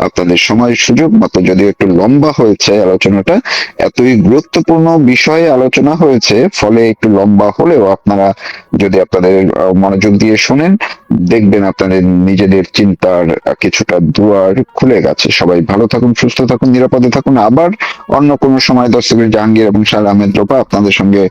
আপনাদের সময় সুযোগ মতো, যদিও একটু লম্বা হয়েছে আলোচনাটা, এতই গুরুত্বপূর্ণ বিষয়ে আলোচনা হয়েছে, ফলে একটু লম্বা হলেও আপনারা যদি আপনাদের মনোযোগ দিয়ে শোনেন, দেখবেন আপনাদের নিজেদের চিন্তার কিছুটা দুয়ার খুলে গেছে। সবাই ভালো থাকুন, সুস্থ থাকুন, নিরাপদে থাকুন। আবার অন্য কোনো সময় দস্তগীর জাহাঙ্গীর এবং শায়লা আহমেদ লোপা আপনাদের সঙ্গে